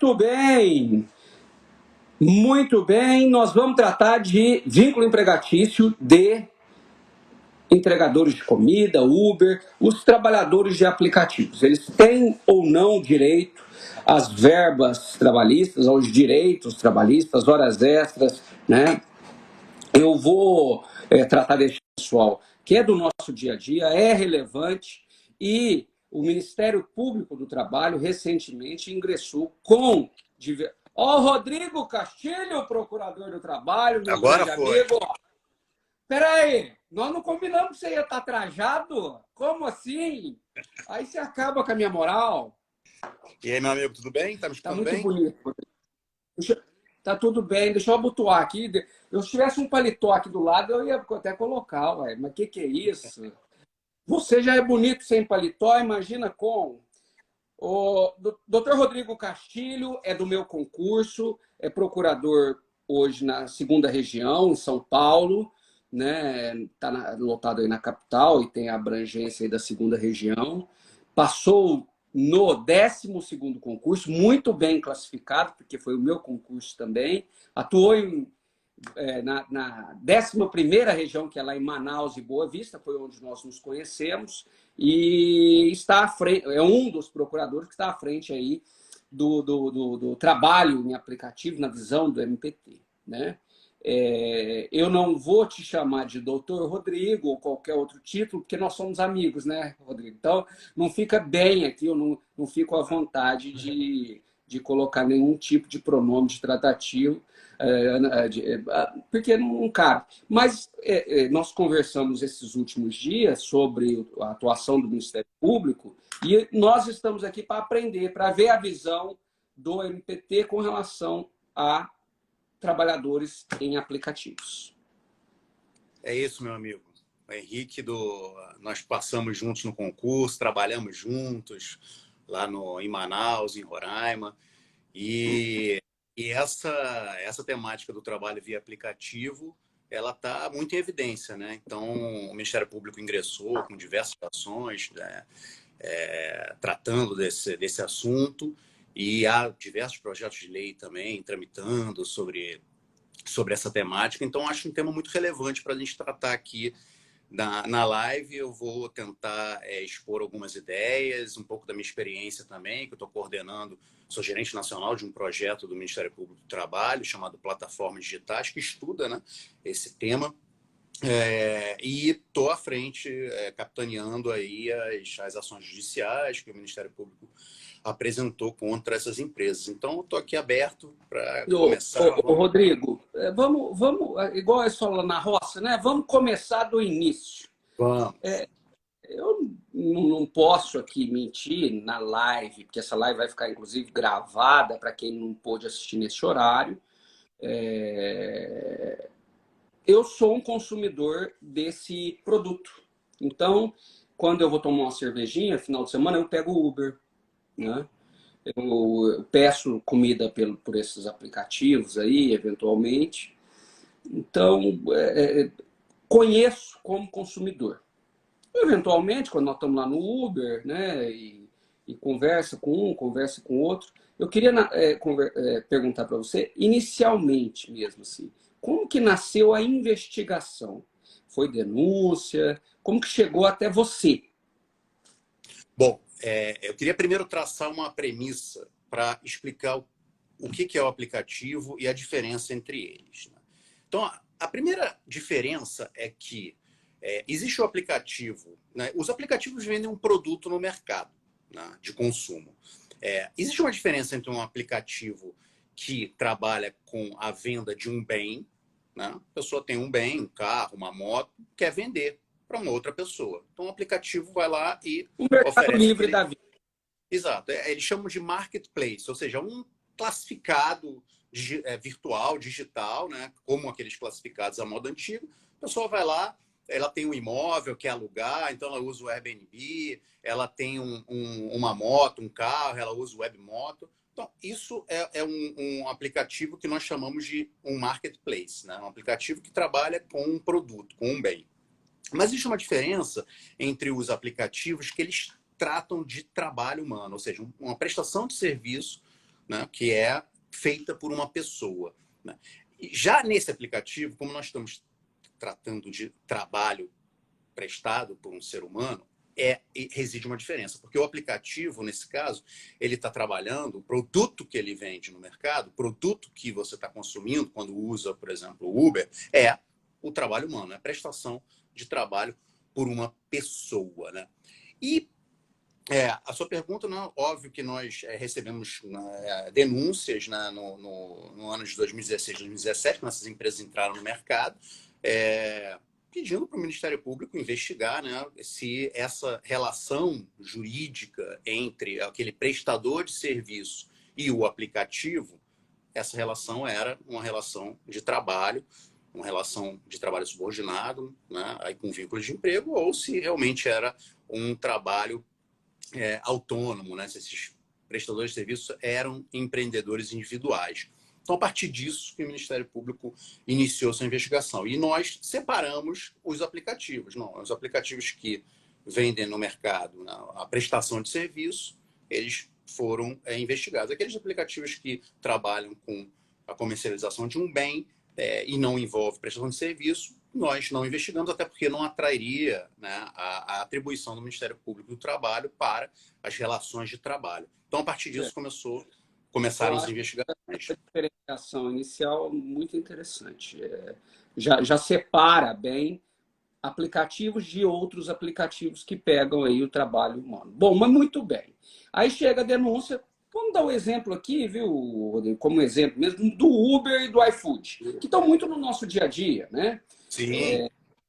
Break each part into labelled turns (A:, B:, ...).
A: Muito bem, muito bem. Nós vamos tratar de vínculo empregatício de entregadores de comida, Uber, os trabalhadores de aplicativos. Eles têm ou não direito às verbas trabalhistas, aos direitos trabalhistas, horas extras, né? Eu vou tratar desse pessoal que é do nosso dia a dia, é relevante, e o Ministério Público do Trabalho recentemente ingressou com... Ó, o Rodrigo Castilho, procurador do trabalho, meu
B: Agora
A: grande
B: foi.
A: amigo. Peraí, nós não combinamos que você ia estar trajado? Como assim? Aí você acaba com a minha moral.
B: E aí, meu amigo, tudo bem? Tá me
A: Tá
B: escutando
A: muito
B: bem?
A: bonito. Tá tudo bem, deixa eu abotoar aqui. Eu se tivesse um paletó aqui do lado, eu ia até colocar, ué. Mas que é isso? Você já é bonito sem paletó, imagina com. O Dr. Rodrigo Castilho é do meu concurso, é procurador hoje na segunda região, em São Paulo, né? Está lotado aí na capital e tem a abrangência aí da segunda região. Passou no 12º concurso, muito bem classificado, porque foi o meu concurso também. Atuou na 11ª região, que é lá em Manaus e Boa Vista, foi onde nós nos conhecemos, e está à frente, é um dos procuradores que está à frente aí do trabalho em aplicativo, na visão do MPT, né? Eu não vou te chamar de doutor Rodrigo ou qualquer outro título, porque nós somos amigos, né, Rodrigo? Então, não fica bem aqui, eu não fico à vontade de colocar nenhum tipo de pronome de tratativo, porque não cabe. Mas nós conversamos esses últimos dias sobre a atuação do Ministério Público e nós estamos aqui para aprender, para ver a visão do MPT com relação a trabalhadores em aplicativos.
B: É isso, meu amigo. O Henrique, nós passamos juntos no concurso, trabalhamos juntos lá em Manaus, em Roraima. E essa temática do trabalho via aplicativo, ela está muito em evidência, né? Então, o Ministério Público ingressou com diversas ações, né, tratando desse assunto, e há diversos projetos de lei também tramitando sobre essa temática. Então, acho um tema muito relevante para a gente tratar aqui na live. Eu vou tentar expor algumas ideias, um pouco da minha experiência também, que eu estou coordenando. Sou gerente nacional de um projeto do Ministério Público do Trabalho, chamado Plataformas Digitais, que estuda, né, esse tema. E estou à frente, capitaneando aí as ações judiciais que o Ministério Público apresentou contra essas empresas. Então, estou aqui aberto para começar.
A: Rodrigo, vamos, igual é só na roça, né? Vamos começar do início.
B: Vamos.
A: Eu não posso aqui mentir na live, porque essa live vai ficar, inclusive, gravada para quem não pôde assistir nesse horário. Eu sou um consumidor desse produto. Então, quando eu vou tomar uma cervejinha, final de semana, eu pego o Uber, né? Eu peço comida por esses aplicativos aí, eventualmente. Então, conheço como consumidor. Eventualmente, quando nós estamos lá no Uber, né, e conversa com um, conversa com outro, eu queria perguntar para você, inicialmente mesmo assim, como que nasceu a investigação? Foi denúncia? Como que chegou até você?
B: Bom, eu queria primeiro traçar uma premissa para explicar o que é o aplicativo e a diferença entre eles, né? Então, a primeira diferença é que existe o aplicativo, né? Os aplicativos vendem um produto no mercado, né, de consumo. Existe uma diferença entre um aplicativo que trabalha com a venda de um bem, né? A pessoa tem um bem, um carro, uma moto, quer vender para uma outra pessoa. Então, o aplicativo vai lá e
A: O Mercado
B: oferece
A: Livre da vida.
B: Exato. Eles chamam de marketplace, ou seja, um classificado virtual, digital, né? Como aqueles classificados à moda antiga. A pessoa vai lá, ela tem um imóvel, quer alugar, então ela usa o Airbnb, ela tem uma moto, um carro, ela usa o Webmoto. Então, isso é um aplicativo que nós chamamos de um marketplace, né? Um aplicativo que trabalha com um produto, com um bem. Mas existe uma diferença entre os aplicativos que eles tratam de trabalho humano, ou seja, uma prestação de serviço né, que é feita por uma pessoa, né? E já nesse aplicativo, como nós estamos tratando de trabalho prestado por um ser humano, reside uma diferença, porque o aplicativo, nesse caso, ele está trabalhando o produto que ele vende no mercado, o produto que você está consumindo quando usa, por exemplo, o Uber, é o trabalho humano, é a prestação de trabalho por uma pessoa, né? E a sua pergunta, né, óbvio que nós recebemos denúncias, né, no ano de 2016, 2017, quando essas empresas entraram no mercado, pedindo para o Ministério Público investigar, né, se essa relação jurídica entre aquele prestador de serviço e o aplicativo, essa relação era uma relação de trabalho, uma relação de trabalho subordinado, né, aí com vínculo de emprego, ou se realmente era um trabalho autônomo, né, se esses prestadores de serviço eram empreendedores individuais. Então, a partir disso, que o Ministério Público iniciou sua investigação. E nós separamos os aplicativos. Não, os aplicativos que vendem no mercado, né, a prestação de serviço, eles foram investigados. Aqueles aplicativos que trabalham com a comercialização de um bem e não envolve prestação de serviço, nós não investigamos, até porque não atrairia, né, a atribuição do Ministério Público do Trabalho para as relações de trabalho. Então, a partir disso, começaram as investigações.
A: Essa diferenciação inicial é muito interessante. Já separa bem aplicativos de outros aplicativos que pegam aí o trabalho humano. Bom, mas muito bem. Aí chega a denúncia. Vamos dar um exemplo aqui, viu, Rodrigo? Como exemplo mesmo, do Uber e do iFood, que estão muito no nosso dia a dia, né?
B: Sim,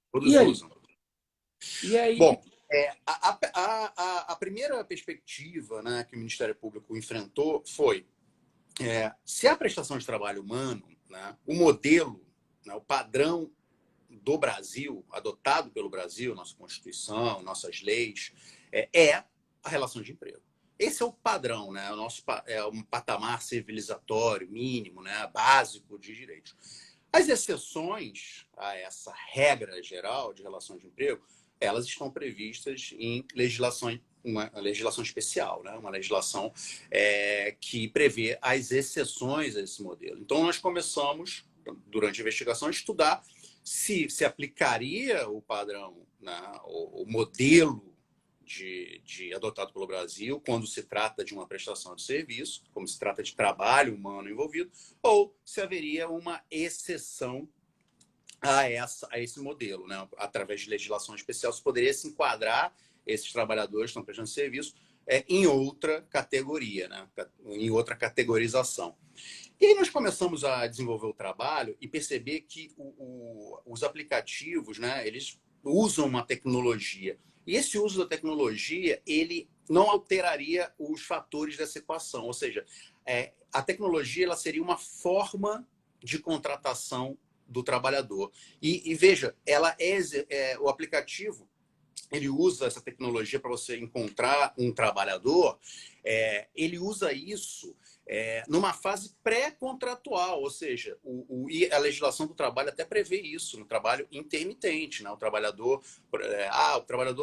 B: todos
A: E aí?
B: usam.
A: E aí?
B: Bom, a primeira perspectiva, né, que o Ministério Público enfrentou foi se a prestação de trabalho humano, né, o modelo, né, o padrão do Brasil, adotado pelo Brasil, nossa Constituição, nossas leis, é a relação de emprego. Esse é o padrão, né? É um patamar civilizatório mínimo, né? Básico de direitos. As exceções a essa regra geral de relação de emprego, elas estão previstas em uma legislação especial, né? Uma legislação que prevê as exceções a esse modelo. Então, nós começamos, durante a investigação, a estudar se aplicaria o padrão, né, o modelo adotado pelo Brasil quando se trata de uma prestação de serviço, como se trata de trabalho humano envolvido, ou se haveria uma exceção a esse modelo, né? Através de legislação especial, se poderia se enquadrar esses trabalhadores que estão prestando serviço em outra categoria, né? Em outra categorização. E aí nós começamos a desenvolver o trabalho e perceber que os aplicativos, né, eles usam uma tecnologia. E esse uso da tecnologia, ele não alteraria os fatores dessa equação. Ou seja, a tecnologia ela seria uma forma de contratação do trabalhador. E veja, o aplicativo, ele usa essa tecnologia para você encontrar um trabalhador, ele usa isso numa fase pré-contratual, ou seja, e a legislação do trabalho até prevê isso, no trabalho intermitente, né? O trabalhador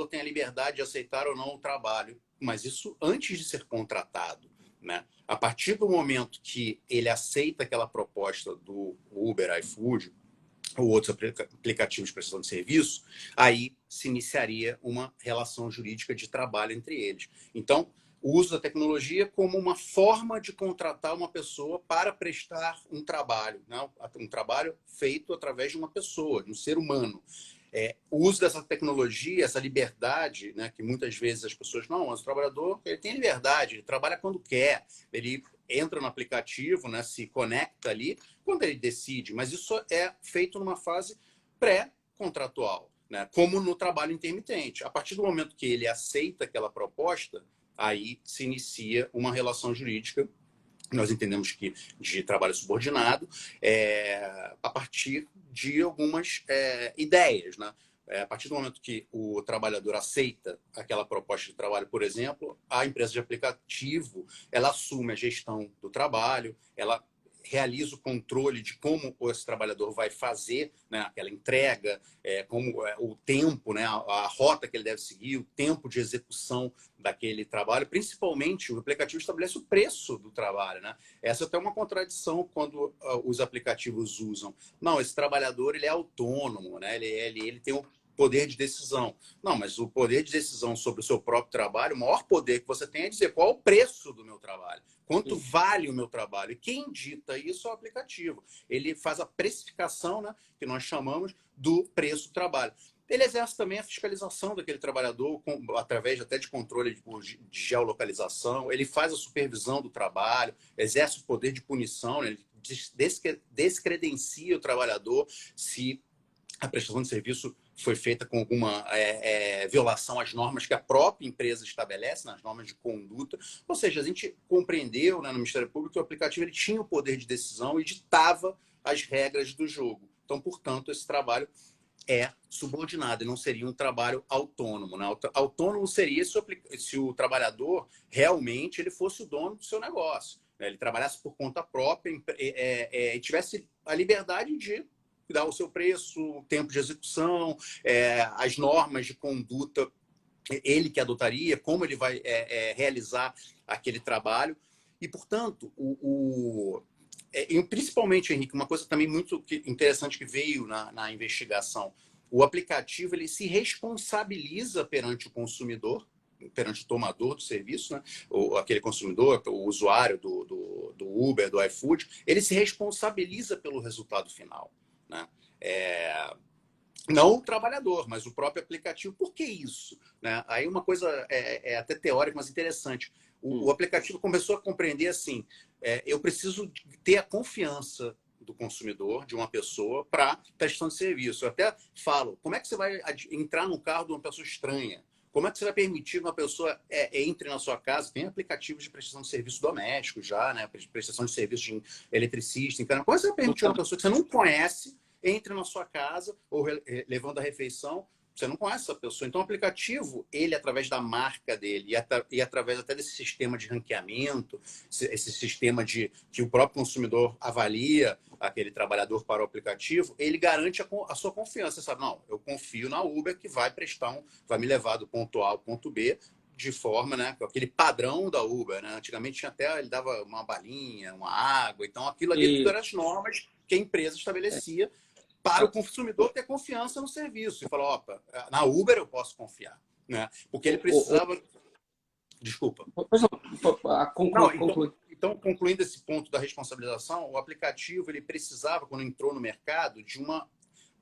B: tem a liberdade de aceitar ou não o trabalho, mas isso antes de ser contratado, né? A partir do momento que ele aceita aquela proposta do Uber, iFood, ou outros aplicativos de prestação de serviço, aí se iniciaria uma relação jurídica de trabalho entre eles. Então, o uso da tecnologia como uma forma de contratar uma pessoa para prestar um trabalho, né? Um trabalho feito através de uma pessoa, de um ser humano. O uso dessa tecnologia, essa liberdade, né, que muitas vezes as pessoas, não, mas o trabalhador ele tem liberdade, ele trabalha quando quer, ele entra no aplicativo, né, se conecta ali quando ele decide, mas isso é feito numa fase pré-contratual, né, como no trabalho intermitente. A partir do momento que ele aceita aquela proposta, aí se inicia uma relação jurídica, nós entendemos que de trabalho subordinado, a partir de algumas ideias, né? A partir do momento que o trabalhador aceita aquela proposta de trabalho, por exemplo, a empresa de aplicativo ela assume a gestão do trabalho, ela realiza o controle de como esse trabalhador vai fazer, né, aquela entrega, como o tempo, né, a rota que ele deve seguir, o tempo de execução daquele trabalho. Principalmente, o aplicativo estabelece o preço do trabalho, né? Essa é até uma contradição quando os aplicativos usam. Não, esse trabalhador ele é autônomo, né? Ele tem o poder de decisão. Não, mas o poder de decisão sobre o seu próprio trabalho, o maior poder que você tem é dizer qual é o preço do meu trabalho, quanto vale o meu trabalho. E quem dita isso é o aplicativo. Ele faz a precificação, né, que nós chamamos do preço do trabalho. Ele exerce também a fiscalização daquele trabalhador, através até de controle de geolocalização. Ele faz a supervisão do trabalho, exerce o poder de punição, né? Ele descredencia o trabalhador se a prestação de serviço foi feita com alguma violação às normas que a própria empresa estabelece, nas normas de conduta. Ou seja, a gente compreendeu, né, no Ministério Público que o aplicativo ele tinha o poder de decisão e ditava as regras do jogo. Então, portanto, esse trabalho é subordinado, ele não seria um trabalho autônomo, né? Autônomo seria se o trabalhador realmente ele fosse o dono do seu negócio, né? Ele trabalhasse por conta própria e tivesse a liberdade de dar o seu preço, o tempo de execução, as normas de conduta, ele que adotaria, como ele vai realizar aquele trabalho. E, portanto, principalmente, Henrique, uma coisa também muito interessante que veio na investigação, o aplicativo ele se responsabiliza perante o consumidor, perante o tomador do serviço, né? Aquele consumidor, o usuário do Uber, do iFood, ele se responsabiliza pelo resultado final, né? Não o trabalhador, mas o próprio aplicativo. Por que isso? Né? Aí uma coisa até teórica, mas interessante. O aplicativo começou a compreender assim, eu preciso ter a confiança do consumidor, de uma pessoa, para prestação de serviço. Eu até falo, como é que você vai entrar num carro de uma pessoa estranha? Como é que você vai permitir que uma pessoa entre na sua casa? Tem aplicativos de prestação de serviço doméstico já, né? Prestação de serviço de eletricista. Então, como é que você vai permitir uma pessoa que você não conhece entre na sua casa ou levando a refeição? Você não conhece essa pessoa. Então, o aplicativo, ele, através da marca dele e através até desse sistema de ranqueamento, esse sistema que o próprio consumidor avalia aquele trabalhador para o aplicativo, ele garante a sua confiança. Você sabe, não, eu confio na Uber que vai vai me levar do ponto A ao ponto B de forma, né, com aquele padrão da Uber, né? Antigamente ele dava uma balinha, uma água, então aquilo ali tudo eram as normas que a empresa estabelecia para o consumidor ter confiança no serviço. E falar, opa, na Uber eu posso confiar, né? Porque ele precisava... Desculpa. Então, concluindo esse ponto da responsabilização, o aplicativo ele precisava, quando entrou no mercado, de uma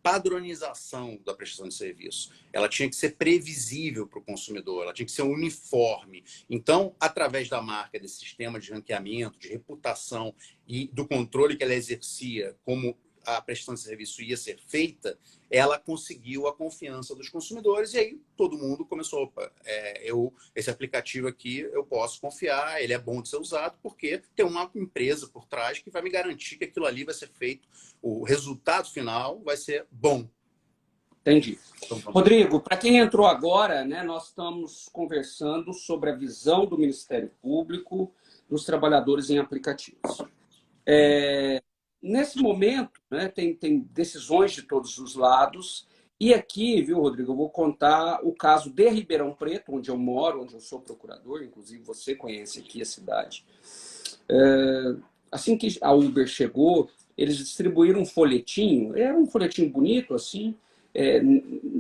B: padronização da prestação de serviço. Ela tinha que ser previsível para o consumidor, ela tinha que ser uniforme. Então, através da marca, desse sistema de ranqueamento, de reputação e do controle que ela exercia como a prestação de serviço ia ser feita, ela conseguiu a confiança dos consumidores e aí todo mundo começou, opa, esse aplicativo aqui eu posso confiar, ele é bom de ser usado porque tem uma empresa por trás que vai me garantir que aquilo ali vai ser feito, o resultado final vai ser bom.
A: Entendi. Então, Rodrigo, para quem entrou agora, né, nós estamos conversando sobre a visão do Ministério Público dos trabalhadores em aplicativos. Nesse momento, né, tem decisões de todos os lados. E aqui, viu, Rodrigo, eu vou contar o caso de Ribeirão Preto, onde eu moro, onde eu sou procurador. Inclusive, você conhece aqui a cidade. Assim que a Uber chegou, eles distribuíram um folhetinho. Era um folhetinho bonito, assim,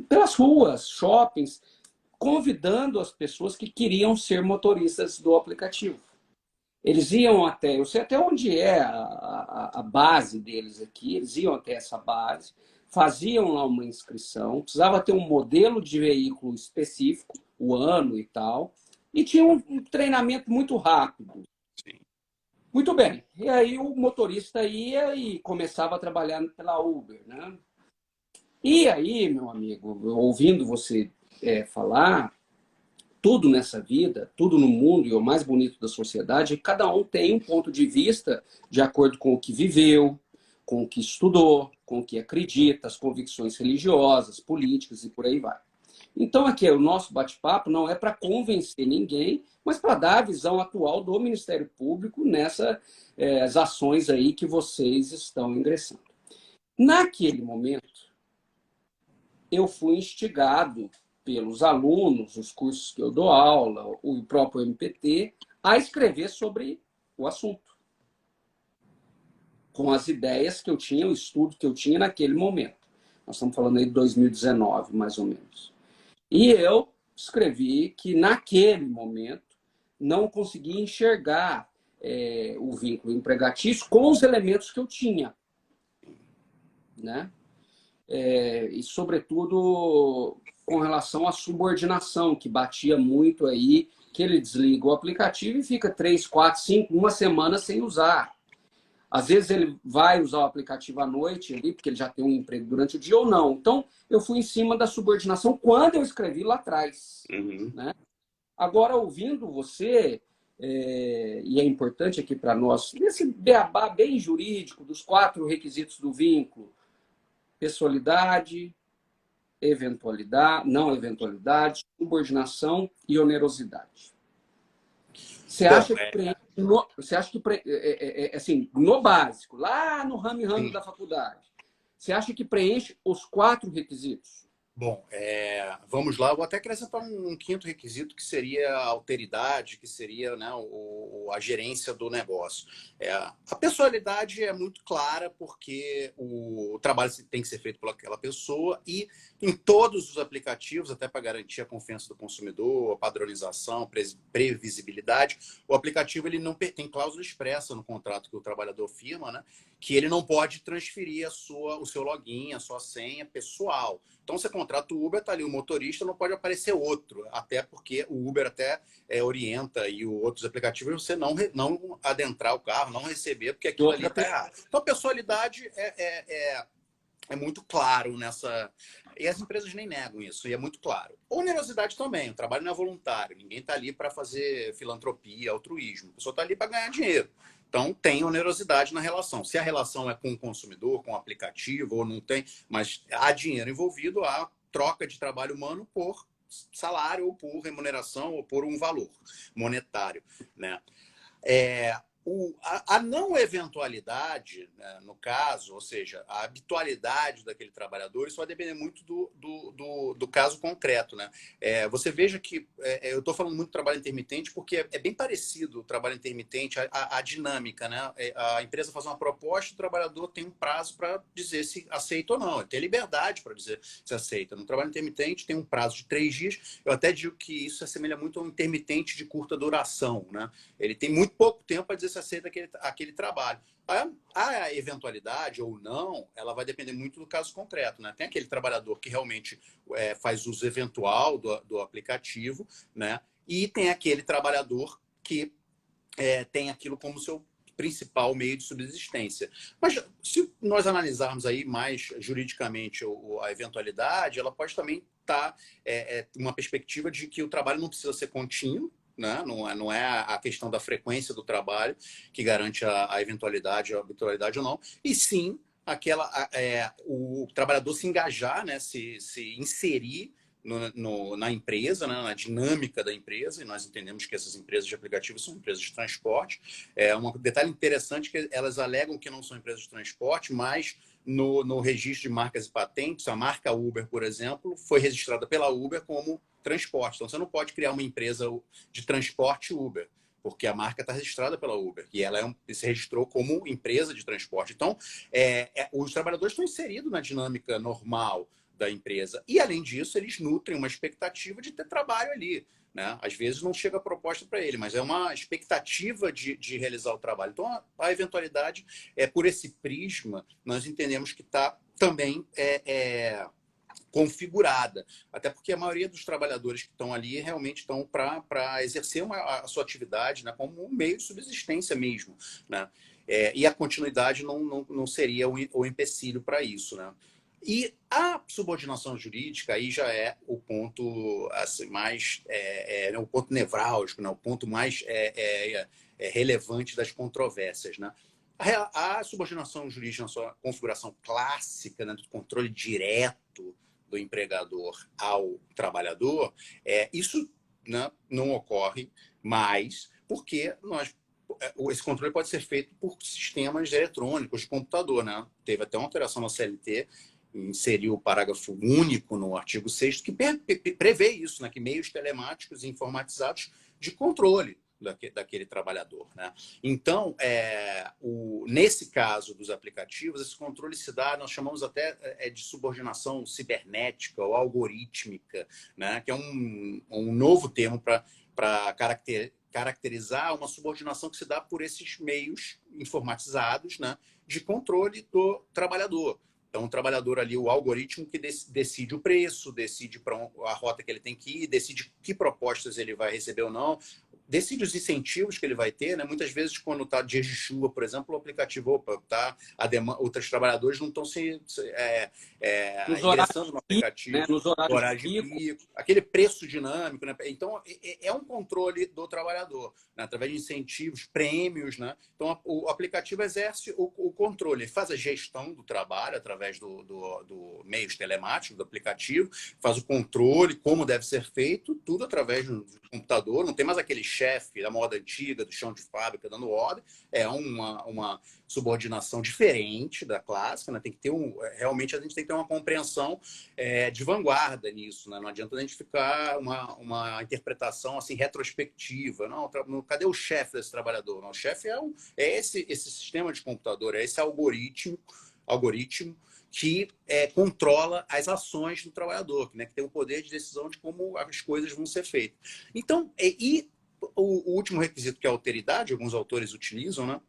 A: pelas ruas, shoppings, convidando as pessoas que queriam ser motoristas do aplicativo. Eles iam até, eu sei até onde é a base deles aqui, eles iam até essa base, faziam lá uma inscrição, precisava ter um modelo de veículo específico, o ano e tal, e tinha um treinamento muito rápido.
B: Sim.
A: Muito bem. E aí o motorista ia e começava a trabalhar pela Uber, né? E aí, meu amigo, ouvindo você falar, tudo nessa vida, tudo no mundo e o mais bonito da sociedade, cada um tem um ponto de vista de acordo com o que viveu, com o que estudou, com o que acredita, as convicções religiosas, políticas e por aí vai. Então, aqui, o nosso bate-papo não é para convencer ninguém, mas para dar a visão atual do Ministério Público nessas ações aí que vocês estão ingressando. Naquele momento, eu fui instigado pelos alunos, os cursos que eu dou aula, o próprio MPT, a escrever sobre o assunto, com as ideias que eu tinha, o estudo que eu tinha naquele momento. Nós estamos falando aí de 2019, mais ou menos. E eu escrevi que, naquele momento, não conseguia enxergar o vínculo empregatício com os elementos que eu tinha, né? E, sobretudo, com relação à subordinação, que batia muito aí, que ele desliga o aplicativo e fica 3, 4, 5, uma semana sem usar. Às vezes ele vai usar o aplicativo à noite, ali, porque ele já tem um emprego durante o dia ou não. Então, eu fui em cima da subordinação quando eu escrevi lá atrás.
B: Uhum.
A: Né? Agora, ouvindo você, e é importante aqui para nós, nesse beabá bem jurídico dos 4 requisitos do vínculo: pessoalidade, eventualidade, não eventualidade, subordinação e onerosidade. Você acha que assim, no básico, lá no rame-rame da faculdade, você acha que preenche os 4 requisitos?
B: Bom, vamos lá. Eu vou até acrescentar um quinto requisito, que seria a alteridade, que seria, né, a gerência do negócio. A pessoalidade é muito clara, porque o trabalho tem que ser feito por aquela pessoa, e em todos os aplicativos, até para garantir a confiança do consumidor, a padronização, previsibilidade, o aplicativo ele não tem cláusula expressa no contrato que o trabalhador firma, né, que ele não pode transferir o seu login, a sua senha pessoal. Então, você contrata o Uber, está ali o motorista, não pode aparecer outro, até porque o Uber até orienta, e os outros aplicativos, você não adentrar o carro, não receber, porque aquilo ali está errado. Então, a pessoalidade é muito claro nessa... E as empresas nem negam isso, e é muito claro. Onerosidade também, o trabalho não é voluntário, ninguém está ali para fazer filantropia, altruísmo, a pessoa está ali para ganhar dinheiro. Então, tem onerosidade na relação. Se a relação é com o consumidor, com o aplicativo, ou não tem, mas há dinheiro envolvido, há troca de trabalho humano por salário, ou por remuneração, ou por um valor monetário, né? A não eventualidade, né, no caso, ou seja, a habitualidade daquele trabalhador, isso vai depender muito do caso concreto. Né? Você veja que eu estou falando muito do trabalho intermitente porque é bem parecido o trabalho intermitente, a dinâmica. Né? A empresa faz uma proposta, o trabalhador tem um prazo para dizer se aceita ou não. Ele tem liberdade para dizer se aceita. No trabalho intermitente tem um prazo de 3 dias. Eu até digo que isso se assemelha muito a um intermitente de curta duração. Né? Ele tem muito pouco tempo para dizer se aceita aquele trabalho. A eventualidade ou não, ela vai depender muito do caso concreto. Né? Tem aquele trabalhador que realmente faz uso eventual do aplicativo, né? E tem aquele trabalhador que tem aquilo como seu principal meio de subsistência. Mas se nós analisarmos aí mais juridicamente a eventualidade, ela pode também estar uma perspectiva de que o trabalho não precisa ser contínuo, né? Não é a questão da frequência do trabalho que garante a eventualidade, a habitualidade ou não, e sim o trabalhador se engajar, né? se inserir na empresa, né? Na dinâmica da empresa, e nós entendemos que essas empresas de aplicativos são empresas de transporte. Um detalhe interessante é que elas alegam que não são empresas de transporte, mas no registro de marcas e patentes, a marca Uber, por exemplo, foi registrada pela Uber como transporte. Então, você não pode criar uma empresa de transporte Uber, porque a marca está registrada pela Uber e ela se registrou como empresa de transporte. Então, os trabalhadores estão inseridos na dinâmica normal da empresa. E, além disso, eles nutrem uma expectativa de ter trabalho ali. Né? Às vezes não chega a proposta para ele, mas é uma expectativa de realizar o trabalho. Então, a eventualidade, por esse prisma, nós entendemos que está também configurada. Até porque a maioria dos trabalhadores que estão ali realmente estão para exercer a sua atividade, né, como um meio de subsistência mesmo. Né? E a continuidade não seria o empecilho para isso. Né? E a subordinação jurídica aí já é o ponto assim, mais o ponto nevrálgico, né? O ponto mais relevante das controvérsias. Né? A subordinação jurídica na sua configuração clássica, né, do controle direto, do empregador ao trabalhador, isso, né, não ocorre mais, porque esse controle pode ser feito por sistemas eletrônicos de computador. Né? Teve até uma alteração na CLT, inseriu o parágrafo único no artigo 6º, que prevê isso, né? Que meios telemáticos e informatizados de controle daquele trabalhador. Né? Então, nesse caso dos aplicativos, esse controle se dá, nós chamamos até de subordinação cibernética ou algorítmica, né? Que é um novo termo para caracterizar uma subordinação que se dá por esses meios informatizados, né? De controle do trabalhador. Então, o trabalhador ali, o algoritmo que decide o preço, decide para a rota que ele tem que ir, decide que propostas ele vai receber ou não, decide os incentivos que ele vai ter, né? Muitas vezes, quando está dias de chuva, por exemplo, o aplicativo, outros trabalhadores não estão ingressando no aplicativo,
A: né? Nos horários
B: horário
A: de
B: de
A: pico.
B: pico, aquele preço dinâmico, né? Então, é um controle do trabalhador, né? Através de incentivos, prêmios, né? Então, o aplicativo exerce o controle, ele faz a gestão do trabalho através do meios telemáticos, do aplicativo, faz o controle, como deve ser feito, tudo através do computador, não tem mais aquele chefe da moda antiga, do chão de fábrica, dando ordem, é uma subordinação diferente da clássica, né? Tem que ter realmente a gente tem que ter uma compreensão de vanguarda nisso, né? Não adianta a gente ficar uma interpretação assim retrospectiva, não, cadê o chefe desse trabalhador? Não, o chefe é esse sistema de computador, é esse algoritmo que controla as ações do trabalhador, né? Que tem o poder de decisão de como as coisas vão ser feitas. Então, o último requisito, que é a alteridade, alguns autores utilizam, né?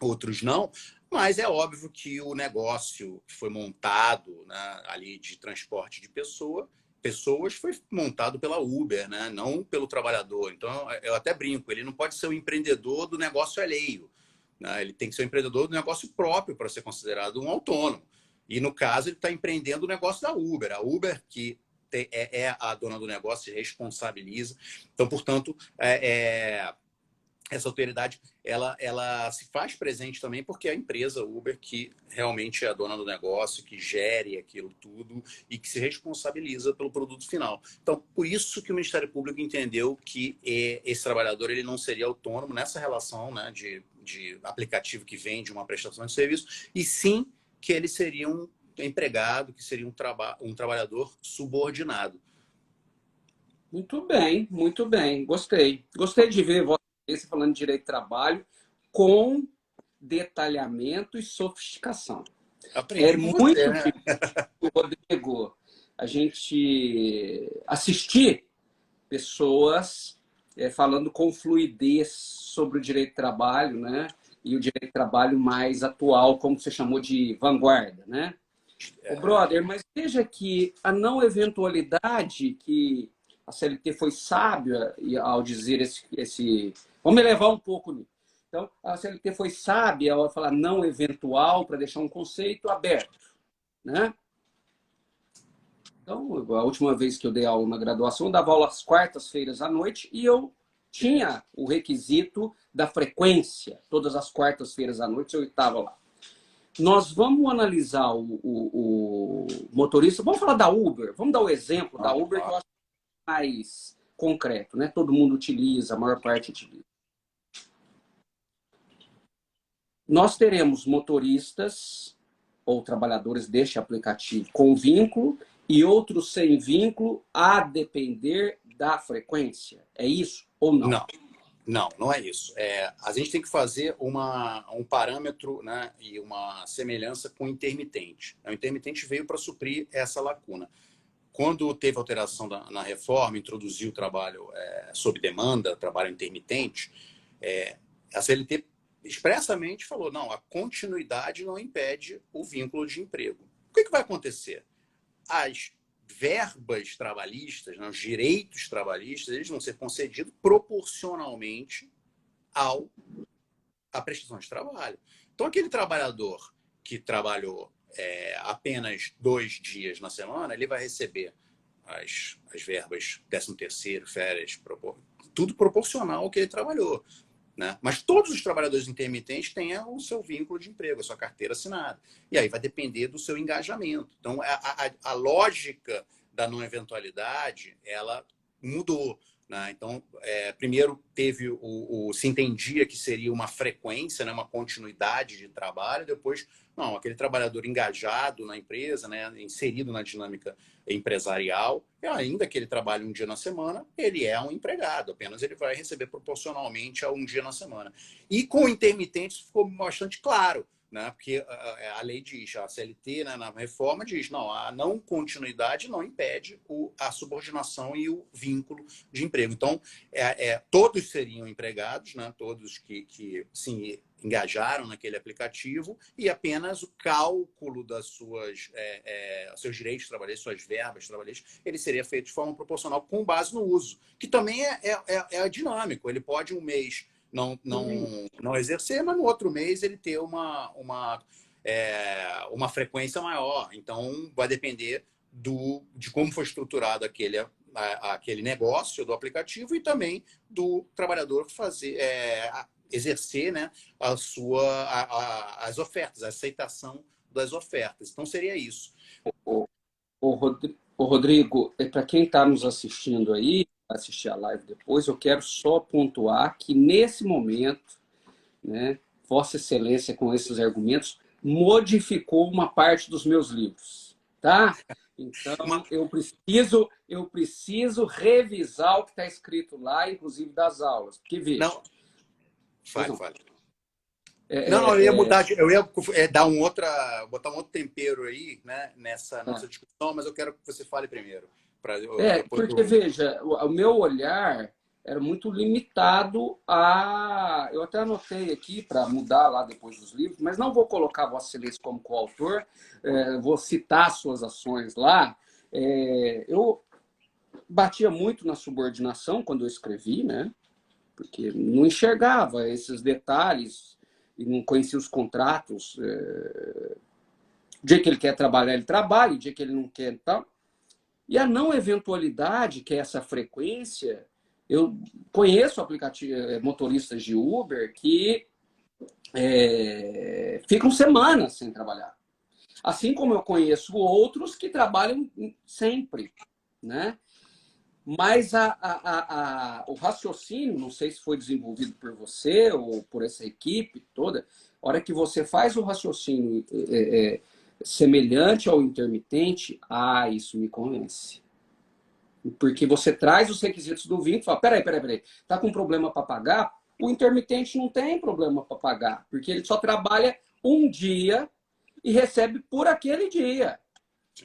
B: Outros não, mas é óbvio que o negócio que foi montado, né, ali de transporte de pessoas foi montado pela Uber, né? Não pelo trabalhador. Então, eu até brinco, ele não pode ser o empreendedor do negócio alheio, né? Ele tem que ser o empreendedor do negócio próprio para ser considerado um autônomo. E, no caso, ele está empreendendo o negócio da Uber. A Uber, que é a dona do negócio, se responsabiliza. Então, portanto, essa autoridade ela se faz presente também porque é a empresa Uber que realmente é a dona do negócio, que gere aquilo tudo e que se responsabiliza pelo produto final. Então, por isso que o Ministério Público entendeu que esse trabalhador ele não seria autônomo nessa relação, né, de aplicativo que vende uma prestação de serviço, e sim que ele seria um empregado, que seria um trabalhador subordinado.
A: Muito bem, muito bem. Gostei. Gostei de ver você falando de direito de trabalho com detalhamento e sofisticação.
B: Aprendi com você,
A: Muito
B: né?
A: difícil, Rodrigo, a gente assistir pessoas falando com fluidez sobre o direito de trabalho, né? E o direito de trabalho mais atual, como você chamou de vanguarda, né? Ô, brother, mas veja que a não eventualidade que a CLT foi sábia ao dizer esse. Vamos elevar um pouco nisso. Então, a CLT foi sábia ao falar não eventual, para deixar um conceito aberto, né? Então, a última vez que eu dei aula na graduação, eu dava aula às quartas-feiras à noite e eu tinha o requisito da frequência. Todas as quartas-feiras à noite eu estava lá. Nós vamos analisar o motorista. Vamos falar da Uber. Vamos dar o exemplo da Uber, que eu acho mais concreto, né? Todo mundo utiliza, a maior parte utiliza. Nós teremos motoristas ou trabalhadores deste aplicativo com vínculo e outros sem vínculo, a depender da frequência. É isso ou não?
B: Não é isso. A gente tem que fazer um parâmetro, né, e uma semelhança com o intermitente. O intermitente veio para suprir essa lacuna. Quando teve alteração na reforma, introduziu o trabalho sob demanda, trabalho intermitente, a CLT expressamente falou, não, a continuidade não impede o vínculo de emprego. O que vai acontecer? As verbas trabalhistas, né, os direitos trabalhistas, eles vão ser concedidos proporcionalmente à prestação de trabalho. Então, aquele trabalhador que trabalhou apenas 2 dias na semana, ele vai receber as verbas 13º, férias, tudo proporcional ao que ele trabalhou. né? Mas todos os trabalhadores intermitentes têm o seu vínculo de emprego, a sua carteira assinada. E aí vai depender do seu engajamento. Então, a lógica da não eventualidade, ela mudou, né? Então, primeiro teve se entendia que seria uma frequência, né? Uma continuidade de trabalho, depois, não, aquele trabalhador engajado na empresa, né? Inserido na dinâmica empresarial, ainda que ele trabalhe um dia na semana, ele é um empregado, apenas ele vai receber proporcionalmente a um dia na semana. E com intermitentes ficou bastante claro, né? Porque a lei diz, a CLT, né, na reforma diz, não, a não continuidade não impede a subordinação e o vínculo de emprego. Então, todos seriam empregados, né? Todos que se engajaram naquele aplicativo, e apenas o cálculo das seus direitos trabalhistas, suas verbas trabalhistas, ele seria feito de forma proporcional com base no uso, que também é dinâmico. Ele pode um mês não exercer, mas no outro mês ele ter uma frequência maior. Então, vai depender de como foi estruturado aquele negócio do aplicativo e também do trabalhador exercer, né, as ofertas, a aceitação das ofertas. Então, seria isso.
A: O Rodrigo, para quem está nos assistindo aí, assistir a live depois, eu quero só pontuar que, nesse momento, né, Vossa Excelência, com esses argumentos, modificou uma parte dos meus livros, tá? Então, eu preciso revisar o que está escrito lá, inclusive das aulas. Porque, veja...
B: Não, fale. Não, eu ia mudar, eu ia botar um outro tempero aí, né, nessa nossa discussão, mas eu quero que você fale primeiro.
A: Porque, veja, o meu olhar era muito limitado a... Eu até anotei aqui para mudar lá depois dos livros, mas não vou colocar Vossa Excelência como coautor, vou citar suas ações lá. Eu batia muito na subordinação quando eu escrevi, né? Porque não enxergava esses detalhes e não conhecia os contratos. O dia que ele quer trabalhar, ele trabalha, o dia que ele não quer, tal. E a não eventualidade, que é essa frequência, eu conheço motoristas de Uber que ficam semanas sem trabalhar. Assim como eu conheço outros que trabalham sempre, né? Mas o raciocínio, não sei se foi desenvolvido por você ou por essa equipe toda, a hora que você faz o raciocínio semelhante ao intermitente, isso me convence. Porque você traz os requisitos do vínculo e fala, peraí, tá com problema para pagar? O intermitente não tem problema para pagar, porque ele só trabalha um dia e recebe por aquele dia.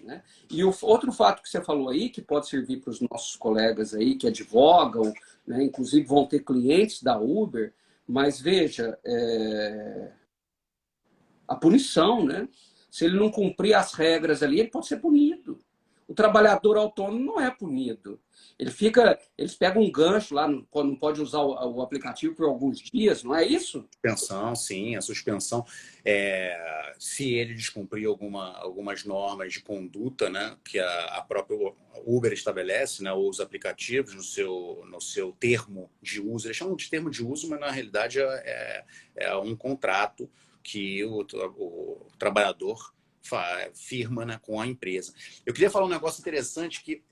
A: Né? E o outro fato que você falou aí, que pode servir para os nossos colegas aí que advogam, né? Inclusive vão ter clientes da Uber, mas veja, a punição, né? Se ele não cumprir as regras ali, ele pode ser punido. O trabalhador autônomo não é punido. Eles pegam um gancho lá, não pode usar o aplicativo por alguns dias, não é isso?
B: Suspensão, sim, a suspensão. Se ele descumprir algumas normas de conduta, né, que a própria Uber estabelece, né, ou os aplicativos no seu termo de uso, eles chamam de termo de uso, mas na realidade é um contrato que o trabalhador firma, né, com a empresa. Eu queria falar um negócio interessante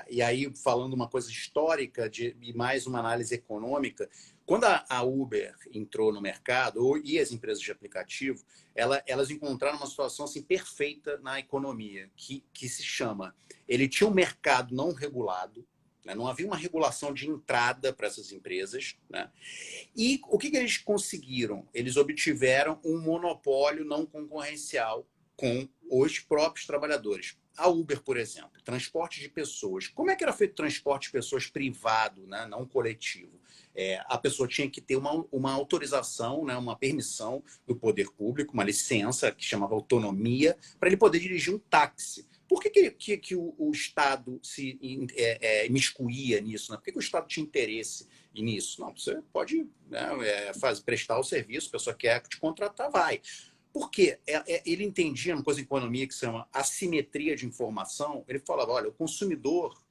B: e aí falando uma coisa histórica e mais uma análise econômica. Quando a Uber entrou no mercado, e as empresas de aplicativo, elas encontraram uma situação assim, perfeita na economia, que se chama... Ele tinha um mercado não regulado, né? Não havia uma regulação de entrada para essas empresas, né? E o que eles conseguiram? Eles obtiveram um monopólio não concorrencial com os próprios trabalhadores. A Uber, por exemplo, transporte de pessoas. Como é que era feito o transporte de pessoas privado, né? Não coletivo? A pessoa tinha que ter uma autorização, né? Uma permissão do poder público, uma licença que chamava autonomia, para ele poder dirigir um táxi. Por que o Estado se imiscuía nisso? Né? Por que o Estado tinha interesse nisso? Não, você pode, né, prestar o serviço, a pessoa quer te contratar, vai. Porque ele entendia uma coisa em economia que se chama assimetria de informação. Ele falava, olha, o consumidor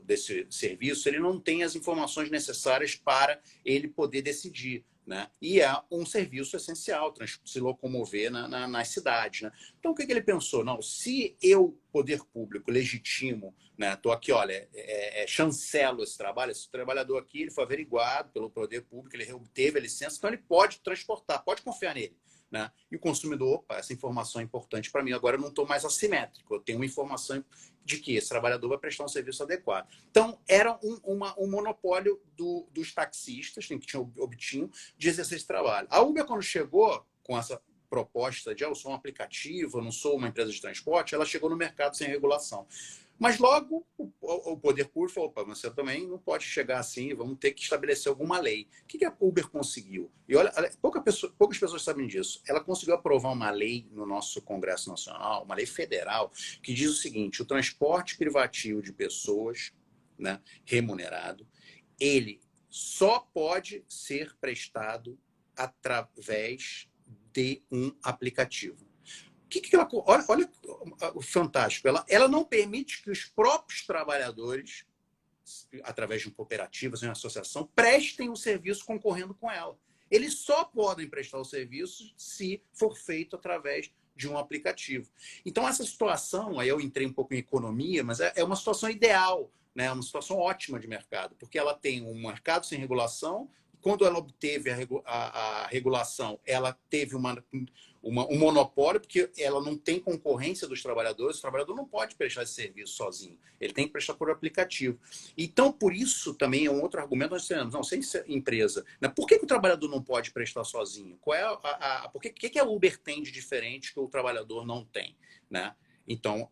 B: desse serviço, ele não tem as informações necessárias para ele poder decidir, né? E é um serviço essencial, se locomover nas cidades, né? Então, o que ele pensou? Não, se eu, poder público, legitimo, né? Estou aqui, olha, chancelo esse trabalhador aqui, ele foi averiguado pelo poder público, ele obteve a licença, então ele pode transportar, pode confiar nele. Né? E o consumidor, opa, essa informação é importante para mim, agora eu não estou mais assimétrico, eu tenho uma informação de que esse trabalhador vai prestar um serviço adequado. Então, era um monopólio dos taxistas, que obtinham, de exercer esse trabalho. A Uber, quando chegou com essa proposta de eu sou um aplicativo, eu não sou uma empresa de transporte, ela chegou no mercado sem regulação. Mas logo o poder público falou, opa, você também não pode chegar assim, vamos ter que estabelecer alguma lei. O que a Uber conseguiu? E olha, poucas pessoas sabem disso. Ela conseguiu aprovar uma lei no nosso Congresso Nacional, uma lei federal, que diz o seguinte: o transporte privativo de pessoas, né, remunerado, ele só pode ser prestado através de um aplicativo. Olha o fantástico. Ela não permite que os próprios trabalhadores, através de cooperativas, de uma associação, prestem o serviço concorrendo com ela. Eles só podem prestar o serviço se for feito através de um aplicativo. Então, essa situação, aí eu entrei um pouco em economia, mas é uma situação ideal, né? Uma situação ótima de mercado, porque ela tem um mercado sem regulação. Quando ela obteve a regulação, ela teve um monopólio, porque ela não tem concorrência dos trabalhadores. O trabalhador não pode prestar esse serviço sozinho. Ele tem que prestar por aplicativo. Então, por isso, também é um outro argumento nós temos. Não, sem empresa. Né? Por que o trabalhador não pode prestar sozinho? O que a Uber tem de diferente que o trabalhador não tem? Né? Então,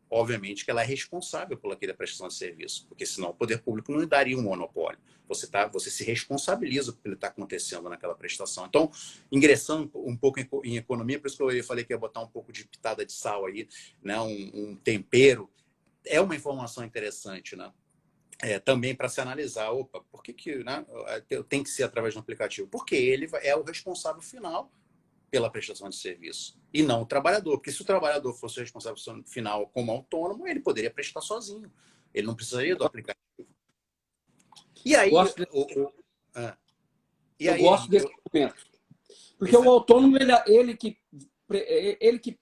B: obviamente que ela é responsável por aquela prestação de serviço, porque senão o poder público não daria um monopólio. Você se responsabiliza pelo que está acontecendo naquela prestação. Então, ingressando um pouco em economia, por isso que eu falei que ia botar um pouco de pitada de sal aí, né? Um tempero, é uma informação interessante, né? Também para se analisar, opa, por que né, tem que ser através de um aplicativo? Porque ele é o responsável final pela prestação de serviço, e não o trabalhador. Porque se o trabalhador fosse o responsável final como autônomo, ele poderia prestar sozinho. Ele não precisaria do aplicativo. E aí...
A: Eu gosto desse argumento. Porque o autônomo, ele que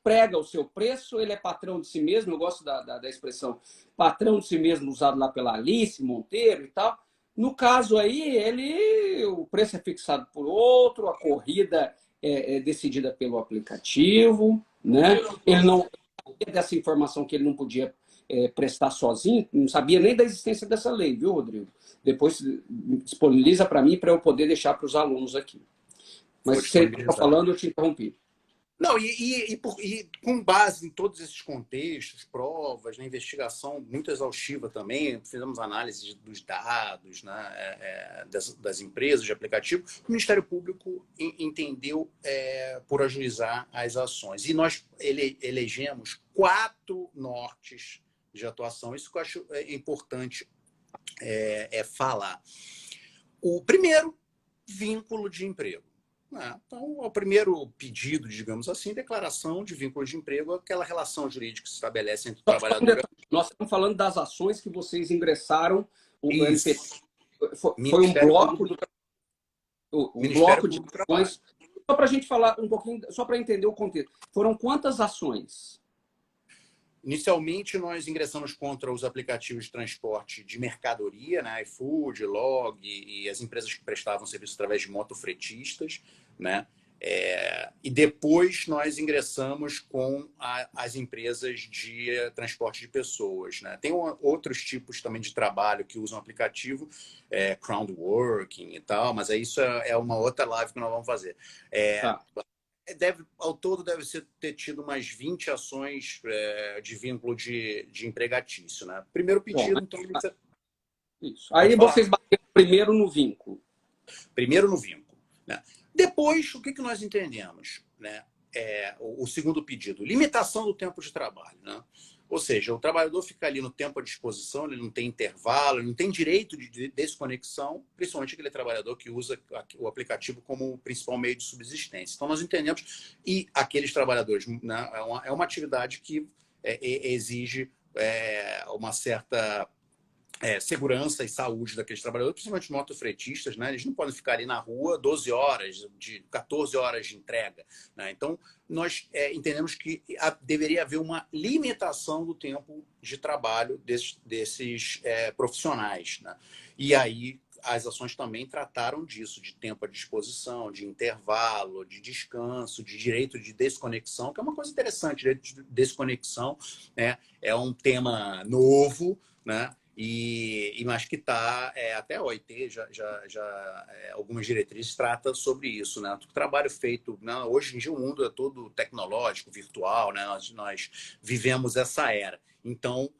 A: prega o seu preço, ele é patrão de si mesmo. Eu gosto da expressão patrão de si mesmo, usado lá pela Alice Monteiro e tal. No caso aí, o preço é fixado por outro, a corrida é decidida pelo aplicativo, né? Ele não sabia dessa informação que ele não podia prestar sozinho, não sabia nem da existência dessa lei, viu, Rodrigo? Depois disponibiliza para mim, para eu poder deixar para os alunos aqui. Mas você está falando, eu te interrompi.
B: Não, e com base em todos esses contextos, provas, na investigação muito exaustiva também, fizemos análise dos dados, né, das empresas de aplicativo, o Ministério Público entendeu por ajuizar as ações. E nós elegemos 4 nortes de atuação. Isso que eu acho importante falar. O primeiro, vínculo de emprego. Então, o primeiro pedido, digamos assim, declaração de vínculo de emprego, aquela relação jurídica que se estabelece entre o trabalhador...
A: Nós estamos falando das ações que vocês ingressaram. O NPT foi um bloco de ações. Só para a gente falar um pouquinho, só para entender o contexto. Foram quantas ações?
B: Inicialmente, nós ingressamos contra os aplicativos de transporte de mercadoria, né, iFood, Log e as empresas que prestavam serviço através de motofretistas, né? E depois nós ingressamos com as empresas de transporte de pessoas, né? Tem outros tipos também de trabalho que usam aplicativo, crowdworking e tal, mas isso é uma outra live que nós vamos fazer. Tá. Ao todo deve ter tido umas 20 ações de vínculo de empregatício, né? Primeiro pedido, então...
A: Isso. Aí vocês bateram primeiro no vínculo.
B: Primeiro no vínculo, né? Depois, o que nós entendemos, né? O segundo pedido, limitação do tempo de trabalho, né? Ou seja, o trabalhador fica ali no tempo à disposição, ele não tem intervalo, ele não tem direito de desconexão, principalmente aquele trabalhador que usa o aplicativo como principal meio de subsistência. Então, nós entendemos, e aqueles trabalhadores, né, é uma atividade que exige uma certa segurança e saúde daqueles trabalhadores, principalmente motofretistas, né? Eles não podem ficar ali na rua 12 horas, 14 horas de entrega, né? Então, nós entendemos que deveria haver uma limitação do tempo de trabalho desses profissionais, né? E aí as ações também trataram disso, de tempo à disposição, de intervalo, de descanso, de direito de desconexão, que é uma coisa interessante. Direito de desconexão, né? É um tema novo, né? Mas que está, até a OIT, algumas diretrizes trata sobre isso, né? O trabalho feito, né? Hoje em dia o mundo é todo tecnológico, virtual, né? Nós vivemos essa era. Então,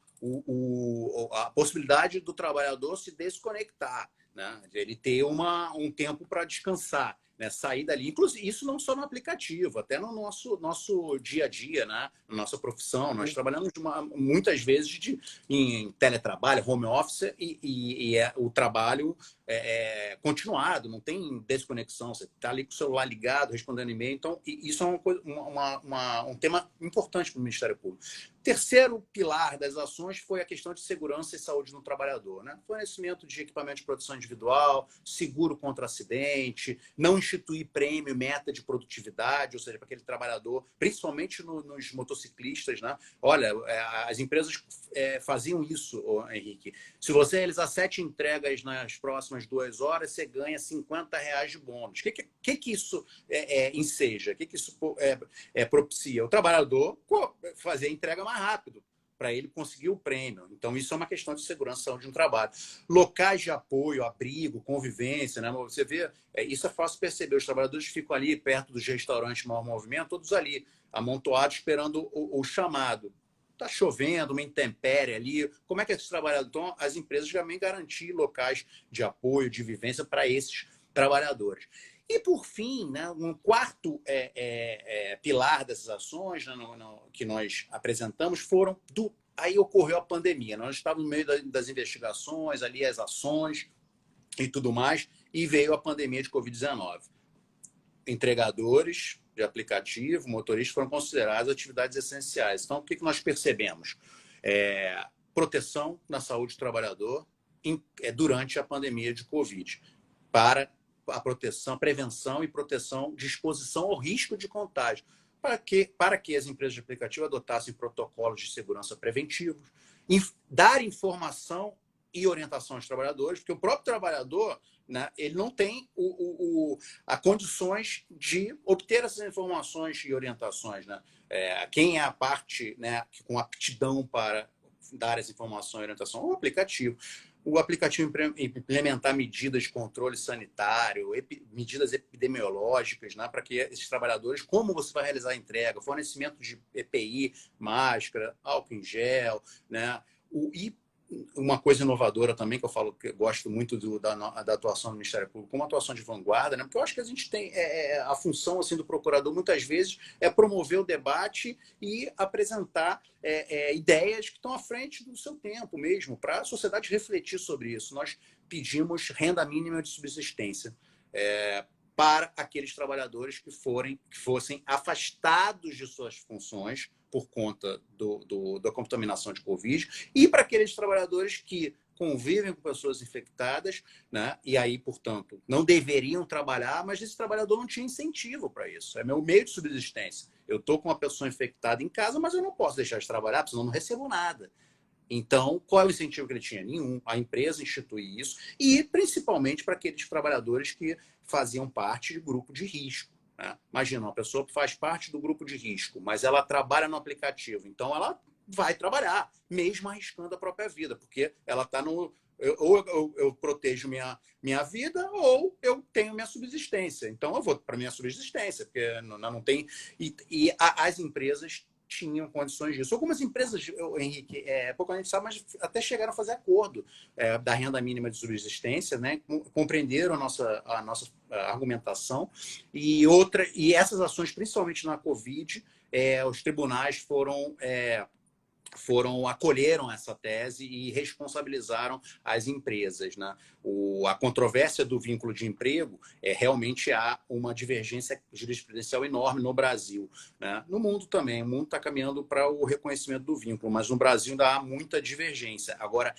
B: a possibilidade do trabalhador se desconectar, né? Ele ter um tempo para descansar, né? Sair dali. Inclusive, isso não só no aplicativo, até no nosso dia a dia, né? Na nossa profissão. Nós trabalhamos muitas vezes em teletrabalho, home office, e o trabalho continuado, não tem desconexão. Você está ali com o celular ligado, respondendo e-mail. Então, isso é um tema importante para o Ministério Público. Terceiro pilar das ações foi a questão de segurança e saúde no trabalhador, né? Fornecimento de equipamento de proteção individual, seguro contra acidente, não instituir prêmio, meta de produtividade, ou seja, para aquele trabalhador, principalmente nos motociclistas, né? Olha, as empresas faziam isso, Henrique. Se você realizar 7 entregas nas próximas 2 horas, você ganha R$ 50 de bônus. O que isso enseja? O que isso propicia? O trabalhador fazer a entrega mais rápido, para ele conseguir o prêmio. Então, isso é uma questão de segurança e saúde no trabalho. Locais de apoio, abrigo, convivência, né? Você vê, isso é fácil perceber. Os trabalhadores ficam ali perto dos restaurantes de maior movimento, todos ali, amontoados, esperando o chamado. Está chovendo, uma intempérie ali. Como é que esses trabalhadores... Então, as empresas também garantir locais de apoio, de vivência para esses trabalhadores. E, por fim, né, um quarto pilar dessas ações, né, que nós apresentamos aí ocorreu a pandemia. Nós estávamos no meio das investigações, ali as ações e tudo mais, e veio a pandemia de Covid-19. Entregadores de aplicativo, motoristas foram considerados atividades essenciais. Então, o que nós percebemos? Proteção na saúde do trabalhador durante a pandemia de Covid, para a prevenção e proteção de exposição ao risco de contágio, para que as empresas de aplicativo adotassem protocolos de segurança preventivos, dar informação e orientação aos trabalhadores, porque o próprio trabalhador, né, ele não tem as condições de obter essas informações e orientações, né? Quem é a parte, né, com aptidão para dar essa informação e orientação? O aplicativo. O aplicativo implementar medidas de controle sanitário, medidas epidemiológicas, né, para que esses trabalhadores, como você vai realizar a entrega, fornecimento de EPI, máscara, álcool em gel, né? E uma coisa inovadora também, que eu falo que eu gosto muito da atuação do Ministério Público, uma atuação de vanguarda, né? Porque eu acho que a gente tem a função assim, do procurador, muitas vezes, é promover o debate e apresentar ideias que estão à frente do seu tempo mesmo, para a sociedade refletir sobre isso. Nós pedimos renda mínima de subsistência para aqueles trabalhadores que fossem afastados de suas funções por conta da contaminação de Covid, e para aqueles trabalhadores que convivem com pessoas infectadas, né? E aí, portanto, não deveriam trabalhar, mas esse trabalhador não tinha incentivo para isso. É meu meio de subsistência. Eu estou com uma pessoa infectada em casa, mas eu não posso deixar de trabalhar, porque senão eu não recebo nada. Então, qual é o incentivo que ele tinha? Nenhum. A empresa institui isso, e principalmente para aqueles trabalhadores que faziam parte de grupo de risco. Imagina, uma pessoa que faz parte do grupo de risco, mas ela trabalha no aplicativo, então ela vai trabalhar, mesmo arriscando a própria vida, porque ela está no... Ou eu protejo minha vida, ou eu tenho minha subsistência. Então eu vou para minha subsistência, porque não tem... E as empresas tinham condições disso. Algumas empresas, Henrique, pouco a gente sabe, mas até chegaram a fazer acordo da renda mínima de subsistência, né? Compreenderam a nossa argumentação, e essas ações, principalmente na Covid, os tribunais foram acolheram essa tese e responsabilizaram as empresas, né? A controvérsia do vínculo de emprego realmente há uma divergência jurisprudencial enorme no Brasil, né? No mundo também, o mundo está caminhando para o reconhecimento do vínculo, mas no Brasil ainda há muita divergência. Agora,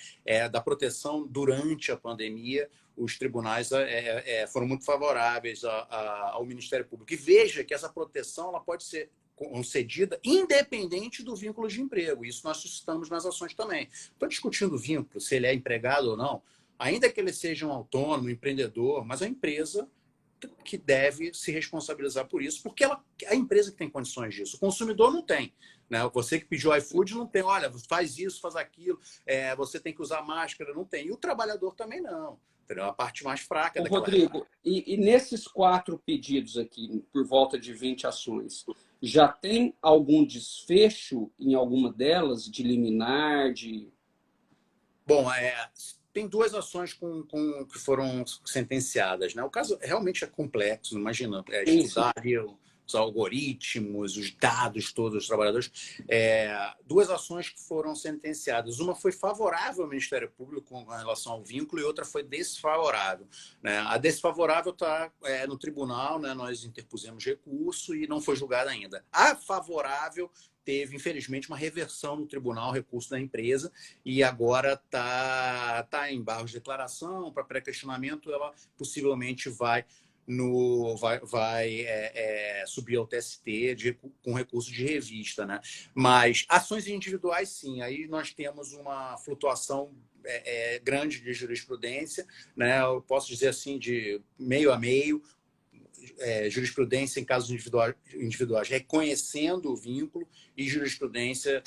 B: da proteção durante a pandemia, os tribunais foram muito favoráveis ao Ministério Público. E veja que essa proteção ela pode ser concedida independente do vínculo de emprego. Isso nós suscitamos nas ações também. Estou discutindo o vínculo, se ele é empregado ou não, ainda que ele seja um autônomo, um empreendedor, mas a empresa que deve se responsabilizar por isso, porque a empresa que tem condições disso. O consumidor não tem. Né? Você que pediu iFood não tem. Olha, faz isso, faz aquilo, você tem que usar máscara, não tem. E o trabalhador também não. Entendeu? A parte mais fraca daquela...
A: Rodrigo, e nesses 4 pedidos aqui, por volta de 20 ações, já tem algum desfecho em alguma delas, de liminar, de...
B: Bom, tem 2 ações que foram sentenciadas, né? O caso realmente é complexo, imagina, estudar os algoritmos, os dados todos dos trabalhadores. 2 ações que foram sentenciadas. Uma foi favorável ao Ministério Público com relação ao vínculo e outra foi desfavorável, né? A desfavorável está no tribunal, né? Nós interpusemos recurso e não foi julgada ainda. A favorável teve, infelizmente, uma reversão no tribunal, recurso da empresa, e agora está em barros de declaração, para pré-questionamento, ela possivelmente vai subir ao TST com recurso de revista, né? Mas ações individuais, sim. Aí nós temos uma flutuação grande de jurisprudência, né? Eu posso dizer assim, de meio a meio, jurisprudência em casos individuais reconhecendo o vínculo e jurisprudência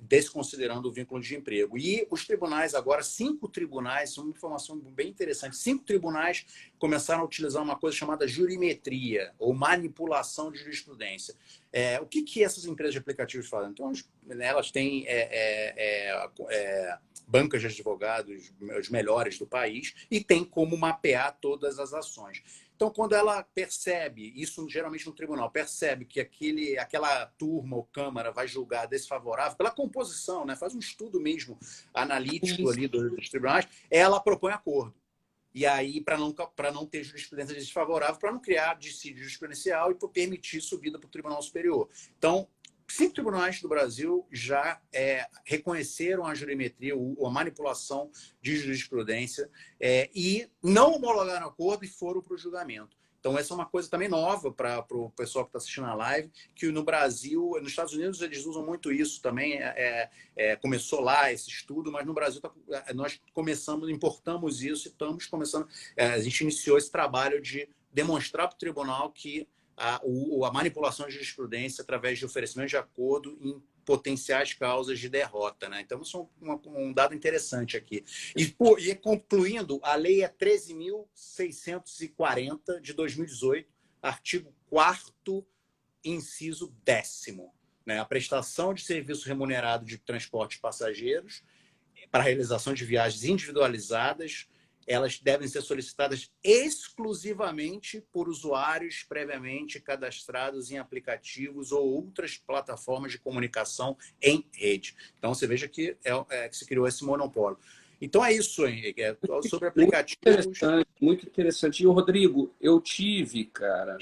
B: desconsiderando o vínculo de emprego. E os tribunais agora, 5 tribunais, uma informação bem interessante, 5 tribunais começaram a utilizar uma coisa chamada jurimetria, ou manipulação de jurisprudência. O que essas empresas de aplicativos fazem? Então, elas têm bancas de advogados, os melhores do país, e tem como mapear todas as ações. Então, quando ela percebe, isso geralmente no tribunal, percebe que aquela turma ou câmara vai julgar desfavorável, pela composição, né? Faz um estudo mesmo analítico ali dos tribunais, ela propõe acordo. E aí, para não ter jurisprudência desfavorável, para não criar dissídio jurisprudencial e permitir subida para o Tribunal Superior. Então, 5 tribunais do Brasil já reconheceram a jurimetria, a manipulação de jurisprudência, e não homologaram acordo e foram para o julgamento. Então, essa é uma coisa também nova para o pessoal que está assistindo a live, que no Brasil, nos Estados Unidos, eles usam muito isso também. Começou lá esse estudo, mas no Brasil nós importamos isso e estamos começando. A gente iniciou esse trabalho de demonstrar para o tribunal que a manipulação de jurisprudência através de oferecimento de acordo em potenciais causas de derrota, né? Então, isso é um dado interessante aqui. E concluindo, a lei é 13.640 de 2018, artigo 4º, inciso 10º, né? A prestação de serviço remunerado de transporte de passageiros para a realização de viagens individualizadas, elas devem ser solicitadas exclusivamente por usuários previamente cadastrados em aplicativos ou outras plataformas de comunicação em rede. Então, você veja que se criou esse monopólio. Então, é isso, Henrique. Sobre aplicativos...
A: Muito interessante. E, Rodrigo, eu tive, cara,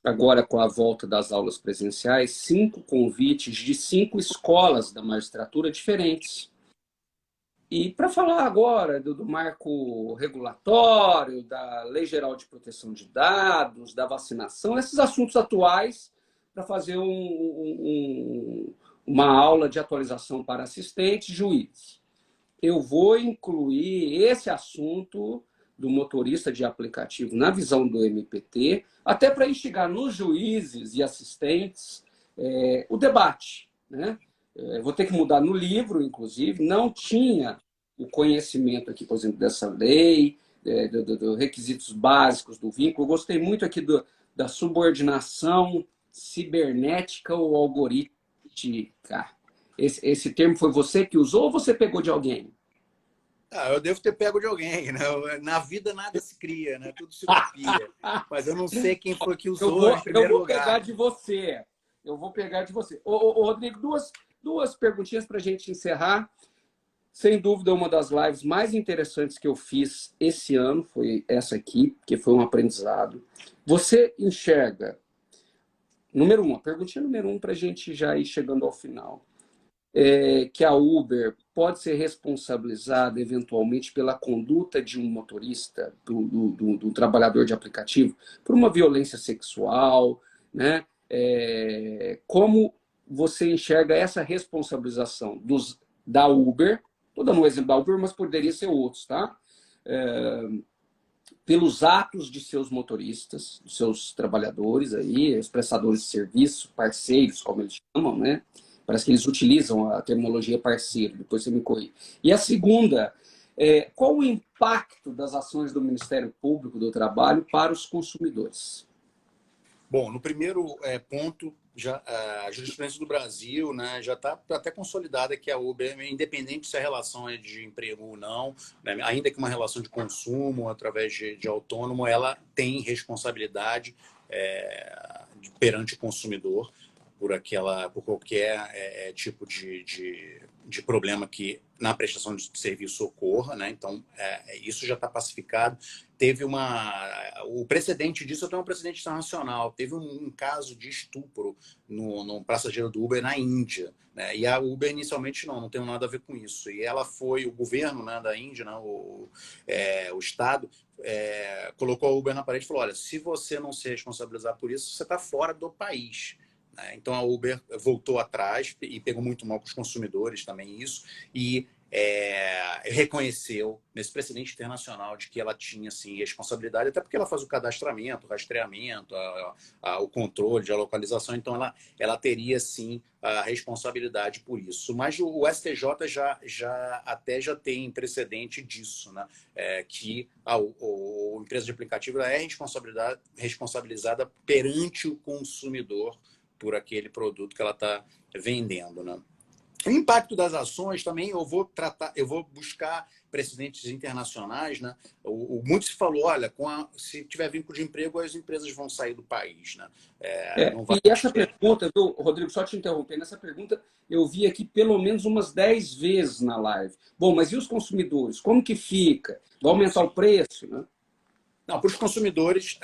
A: agora com a volta das aulas presenciais, 5 convites de 5 escolas da magistratura diferentes. E para falar agora do marco regulatório, da Lei Geral de Proteção de Dados, da vacinação, esses assuntos atuais, para fazer uma aula de atualização para assistentes, juízes. Eu vou incluir esse assunto do motorista de aplicativo na visão do MPT, até para instigar nos juízes e assistentes o debate, né? Vou ter que mudar no livro, inclusive, não tinha o conhecimento aqui, por exemplo, dessa lei, dos requisitos básicos do vínculo. Eu gostei muito aqui da subordinação cibernética ou algorítmica. Esse termo foi você que usou ou você pegou de alguém?
B: Eu devo ter pego de alguém, né? Na vida nada se cria, né? Tudo se copia. Mas eu não sei quem foi que usou em primeiro lugar.
A: Eu vou pegar de você. Ô, Rodrigo, duas perguntinhas para a gente encerrar. Sem dúvida, uma das lives mais interessantes que eu fiz esse ano foi essa aqui, que foi um aprendizado. Você enxerga, número um, a perguntinha número um para a gente já ir chegando ao final, que a Uber pode ser responsabilizada eventualmente pela conduta de um motorista, do trabalhador de aplicativo, por uma violência sexual, né? Como você enxerga essa responsabilização da Uber? Estou dando um exemplo da Uber, mas poderia ser outros, tá? Pelos atos de seus motoristas, dos seus trabalhadores aí, os prestadores de serviço, parceiros, como eles chamam, né? Parece que eles utilizam a terminologia parceiro, depois você me corrige. E a segunda, qual o impacto das ações do Ministério Público do Trabalho para os consumidores?
B: Bom, no primeiro ponto, a jurisprudência do Brasil, né, já está até consolidada que a Uber, independente se a relação é de emprego ou não, né, ainda que uma relação de consumo através de autônomo, ela tem responsabilidade perante o consumidor por qualquer tipo de problema que na prestação de serviço ocorra, né? Então, isso já está pacificado. O precedente disso é um precedente internacional. Teve um caso de estupro no passageiro do Uber na Índia, né? E a Uber inicialmente não tem nada a ver com isso. E o governo, né, da Índia, né, o Estado, colocou a Uber na parede e falou: olha, se você não se responsabilizar por isso, você está fora do país. Então a Uber voltou atrás e pegou muito mal com os consumidores também isso, e reconheceu nesse precedente internacional de que ela tinha sim responsabilidade, até porque ela faz o cadastramento, o rastreamento, o controle de localização, então ela teria sim a responsabilidade por isso. Mas o STJ já tem precedente disso, né? Que a empresa de aplicativo é responsabilizada perante o consumidor por aquele produto que ela está vendendo, né? O impacto das ações também eu vou buscar precedentes internacionais, né? Muito se falou, olha, se tiver vínculo de emprego, as empresas vão sair do país, né? Não vai
A: E essa pergunta, viu, Rodrigo, só te interrompendo, essa pergunta eu vi aqui pelo menos umas 10 vezes na live. Bom, mas e os consumidores? Como que fica? Vai aumentar o preço, né?
B: Não, para os consumidores,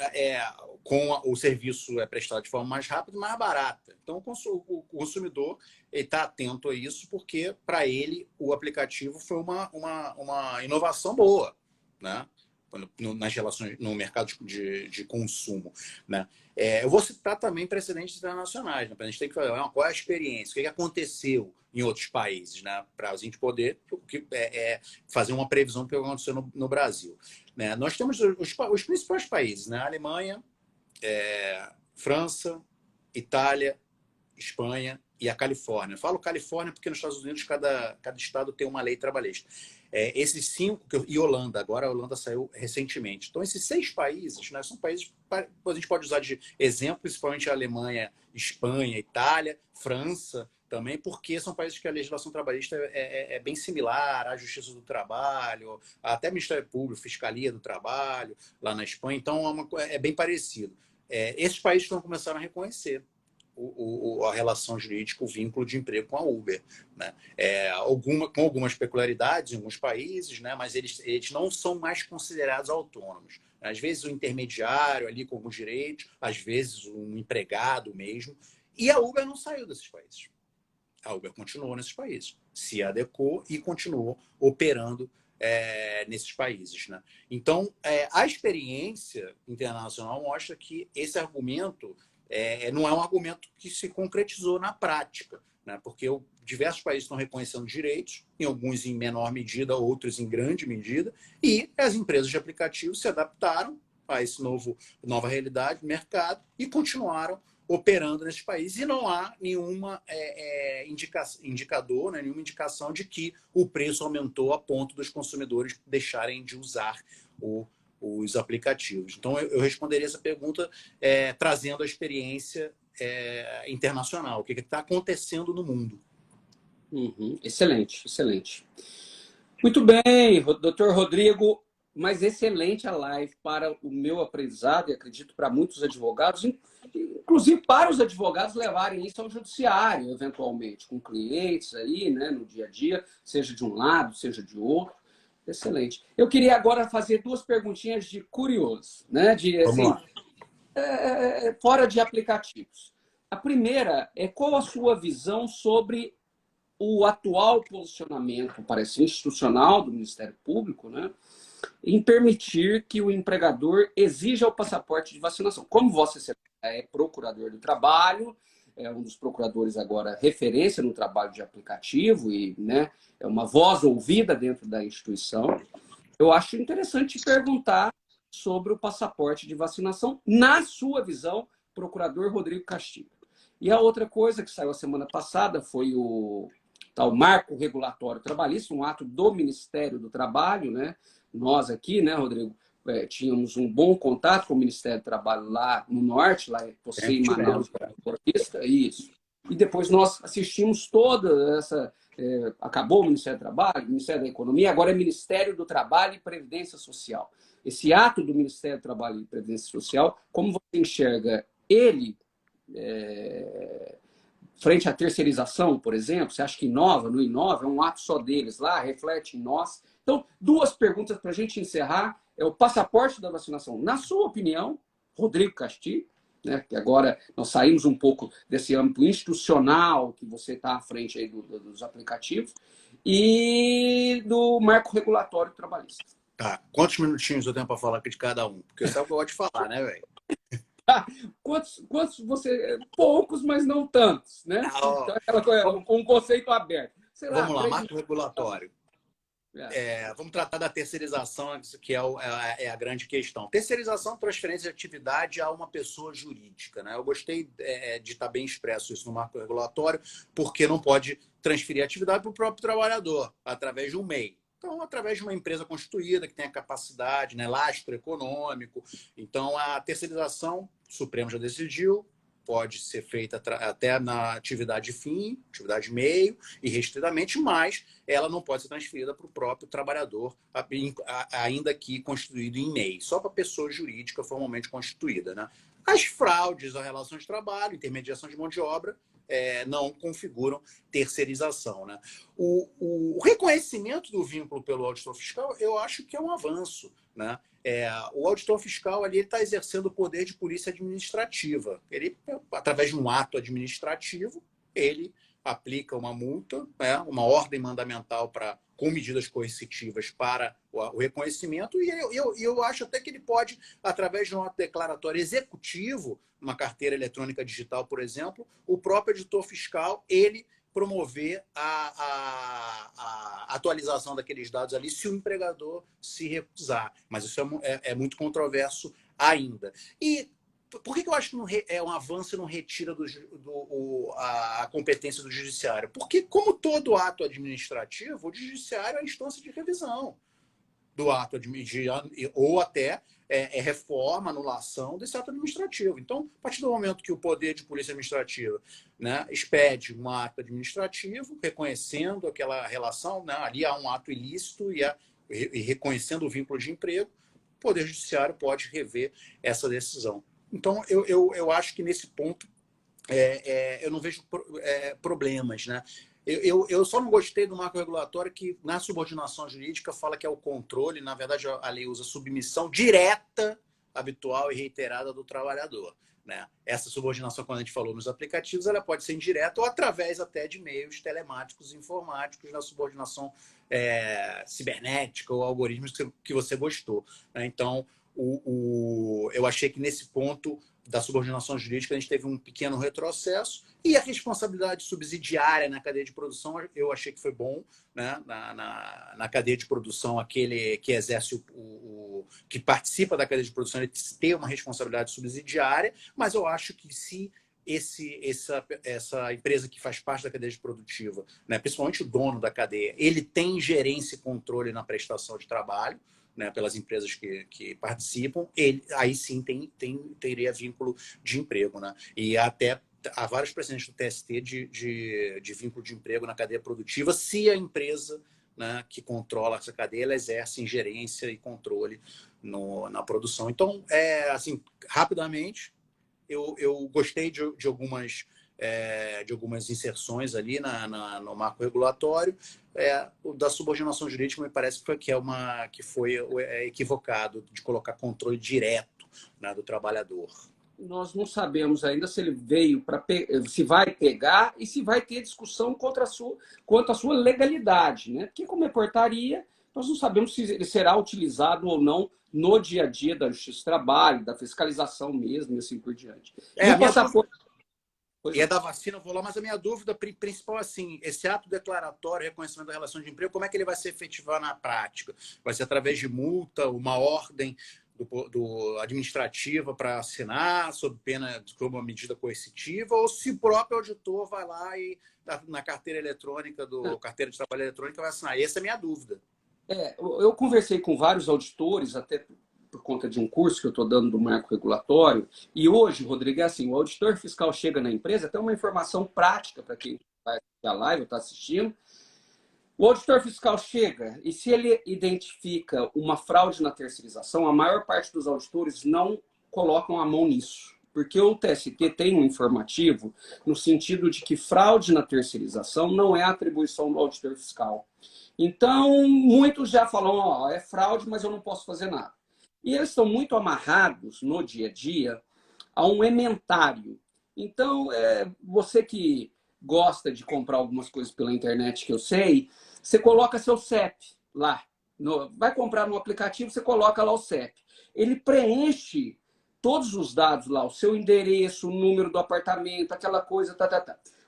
B: o serviço é prestado de forma mais rápida e mais barata. Então, o consumidor está atento a isso porque, para ele, o aplicativo foi uma inovação boa, né? Nas relações no mercado de consumo, né? Eu vou citar também precedentes internacionais, né? A gente tem que falar qual é a experiência, o que aconteceu em outros países, né? Para a gente poder fazer uma previsão do que aconteceu no Brasil, né? Nós temos os principais países, né? Alemanha, França, Itália, Espanha e a Califórnia. Eu falo Califórnia porque nos Estados Unidos cada estado tem uma lei trabalhista. Esses 5, e Holanda, agora a Holanda saiu recentemente. Então, esses 6 países, né, são países que a gente pode usar de exemplo, principalmente a Alemanha, Espanha, Itália, França também, porque são países que a legislação trabalhista é bem similar à Justiça do Trabalho, até Ministério Público, Fiscalia do Trabalho, lá na Espanha. Então, é bem parecido. Esses países estão começando a reconhecer a relação jurídica, o vínculo de emprego com a Uber, né? Com algumas peculiaridades em alguns países, né? Mas eles não são mais considerados autônomos. Às vezes o intermediário ali com alguns direitos, às vezes um empregado mesmo. E a Uber não saiu desses países. A Uber continuou nesses países, se adequou e continuou operando nesses países, né? Então, a experiência internacional mostra que esse argumento não é um argumento que se concretizou na prática, né? Porque diversos países estão reconhecendo direitos, em alguns em menor medida, outros em grande medida, e as empresas de aplicativos se adaptaram a essa nova realidade do mercado e continuaram operando nesses países. E não há nenhuma indicador, né, nenhuma indicação de que o preço aumentou a ponto dos consumidores deixarem de usar os aplicativos. Então, eu responderia essa pergunta trazendo a experiência internacional. O que está acontecendo no mundo?
A: Uhum. Excelente, excelente. Muito bem, doutor Rodrigo, mas excelente a live para o meu aprendizado e acredito para muitos advogados, inclusive para os advogados levarem isso ao judiciário, eventualmente, com clientes aí, né, no dia a dia, seja de um lado, seja de outro. Excelente. Eu queria agora fazer duas perguntinhas de curioso, né, de
B: Vamos
A: assim,
B: lá.
A: fora de aplicativos. A primeira é qual a sua visão sobre o atual posicionamento, parece institucional do Ministério Público, né, em permitir que o empregador exija o passaporte de vacinação. Como você é procurador do trabalho, é um dos procuradores agora referência no trabalho de aplicativo e, né, é uma voz ouvida dentro da instituição, eu acho interessante perguntar sobre o passaporte de vacinação, na sua visão, procurador Rodrigo Castilho. E a outra coisa que saiu a semana passada foi o tal marco regulatório trabalhista, um ato do Ministério do Trabalho, né? Nós aqui, né, Rodrigo, tínhamos um bom contato com o Ministério do Trabalho lá no Norte, lá você em Manaus, isso. E depois nós assistimos toda essa... acabou o Ministério do Trabalho, o Ministério da Economia, agora é Ministério do Trabalho e Previdência Social. Esse ato do Ministério do Trabalho e Previdência Social, como você enxerga ele frente à terceirização, por exemplo? Você acha que inova, não inova? É um ato só deles lá, reflete em nós? Então, duas perguntas para a gente encerrar. É o passaporte da vacinação, na sua opinião, Rodrigo Castilho, né, que agora nós saímos um pouco desse âmbito institucional que você está à frente aí dos aplicativos, e do marco regulatório trabalhista.
B: Tá. Quantos minutinhos eu tenho para falar aqui de cada um? Porque sabe o que eu gosto de falar, né, velho?
A: Quantos você... Poucos, mas não tantos, né? Então, aquela coisa, um conceito aberto. Sei lá,
B: vamos lá, marco regulatório.
A: É.
B: Vamos tratar da terceirização, que é a grande questão. Terceirização, transferência de atividade a uma pessoa jurídica. Né? Eu gostei de estar bem expresso isso no marco regulatório, porque não pode transferir atividade para o próprio trabalhador, através de um MEI. Então, através de uma empresa constituída, que tem a capacidade, né, lastro econômico. Então, a terceirização, o Supremo já decidiu, pode ser feita até na atividade fim, atividade meio e restritamente, mas ela não pode ser transferida para o próprio trabalhador, ainda que constituído em MEI, só para pessoa jurídica formalmente constituída. Né? As fraudes à relação de trabalho, intermediação de mão de obra, não configuram terceirização. Né? O reconhecimento do vínculo pelo auditor fiscal, eu acho que é um avanço. Né? O auditor fiscal ali está exercendo o poder de polícia administrativa. Ele, através de um ato administrativo, ele aplica uma multa, uma ordem mandamental com medidas coercitivas para o reconhecimento, e eu acho até que ele pode, através de um ato declaratório executivo, uma carteira eletrônica digital, por exemplo, o próprio auditor fiscal, ele promover a atualização daqueles dados ali se o empregador se recusar. Mas isso é muito controverso ainda. E por que eu acho que é um avanço e não retira a competência do judiciário? Porque, como todo ato administrativo, o judiciário é a instância de revisão do ato ou até reforma, anulação desse ato administrativo. Então, a partir do momento que o poder de polícia administrativa, né, expede um ato administrativo, reconhecendo aquela relação, né, ali há um ato ilícito e reconhecendo o vínculo de emprego, o poder judiciário pode rever essa decisão. Então, eu acho que nesse ponto eu não vejo problemas, né? Eu só não gostei do marco regulatório que, na subordinação jurídica, fala que é o controle. Na verdade, a lei usa submissão direta, habitual e reiterada do trabalhador. Né? Essa subordinação, quando a gente falou nos aplicativos, ela pode ser indireta ou através até de meios telemáticos e informáticos na subordinação cibernética ou algoritmos que você gostou. Né? Então, eu achei que nesse ponto da subordinação jurídica a gente teve um pequeno retrocesso, e a responsabilidade subsidiária na cadeia de produção eu achei que foi bom. Né? Na cadeia de produção, aquele que exerce que participa da cadeia de produção, ele tem uma responsabilidade subsidiária, mas eu acho que se essa empresa que faz parte da cadeia produtiva, né, principalmente o dono da cadeia, ele tem gerência e controle na prestação de trabalho, né, pelas empresas que participam, aí sim teria vínculo de emprego. Né? E até há vários precedentes do TST de vínculo de emprego na cadeia produtiva, se a empresa, né, que controla essa cadeia, ela exerce ingerência e controle na produção. Então, assim, rapidamente, eu gostei de algumas inserções ali no marco regulatório. O da subordinação jurídica me parece que foi equivocado de colocar controle direto, né, do trabalhador.
A: Nós não sabemos ainda se ele veio se vai pegar e se vai ter discussão quanto à sua legalidade, né? Porque como é portaria, nós não sabemos se ele será utilizado ou não no dia a dia da Justiça do Trabalho, da fiscalização mesmo, e assim por diante. E o passaporte...
B: E é da vacina, eu vou lá, mas a minha dúvida principal é assim, esse ato declaratório, reconhecimento da relação de emprego, como é que ele vai se efetivar na prática? Vai ser através de multa, uma ordem do administrativa para assinar, sob pena de uma medida coercitiva, ou se o próprio auditor vai lá e na carteira eletrônica, carteira de trabalho eletrônica, vai assinar? Essa é a minha dúvida.
A: Eu conversei com vários auditores, até por conta de um curso que eu estou dando do marco regulatório, e hoje, Rodrigo, é assim, o auditor fiscal chega na empresa, tem uma informação prática para quem vai assistir a live ou está assistindo. O auditor fiscal chega e se ele identifica uma fraude na terceirização, a maior parte dos auditores não colocam a mão nisso, porque o TST tem um informativo no sentido de que fraude na terceirização não é atribuição do auditor fiscal. Então, muitos já falam, é fraude, mas eu não posso fazer nada. E eles estão muito amarrados no dia a dia a um ementário. Então, você que gosta de comprar algumas coisas pela internet, que eu sei, você coloca seu CEP lá. Vai comprar no aplicativo, você coloca lá o CEP. Ele preenche todos os dados lá, o seu endereço, o número do apartamento, aquela coisa,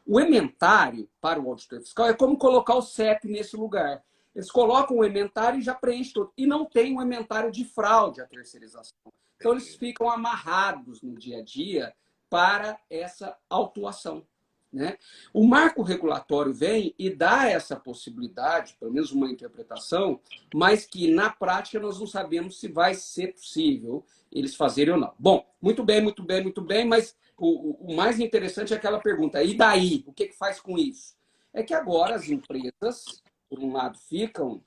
A: O ementário, para o auditor fiscal, é como colocar o CEP nesse lugar. Eles colocam o ementário e já preenche tudo. E não tem um ementário de fraude à terceirização. Então, eles ficam amarrados no dia a dia para essa autuação, né? O marco regulatório vem e dá essa possibilidade, pelo menos uma interpretação, mas que, na prática, nós não sabemos se vai ser possível eles fazerem ou não. Bom, muito bem, muito bem, muito bem, mas o mais interessante é aquela pergunta, e daí? O que faz com isso? É que agora as empresas, por um lado, ficam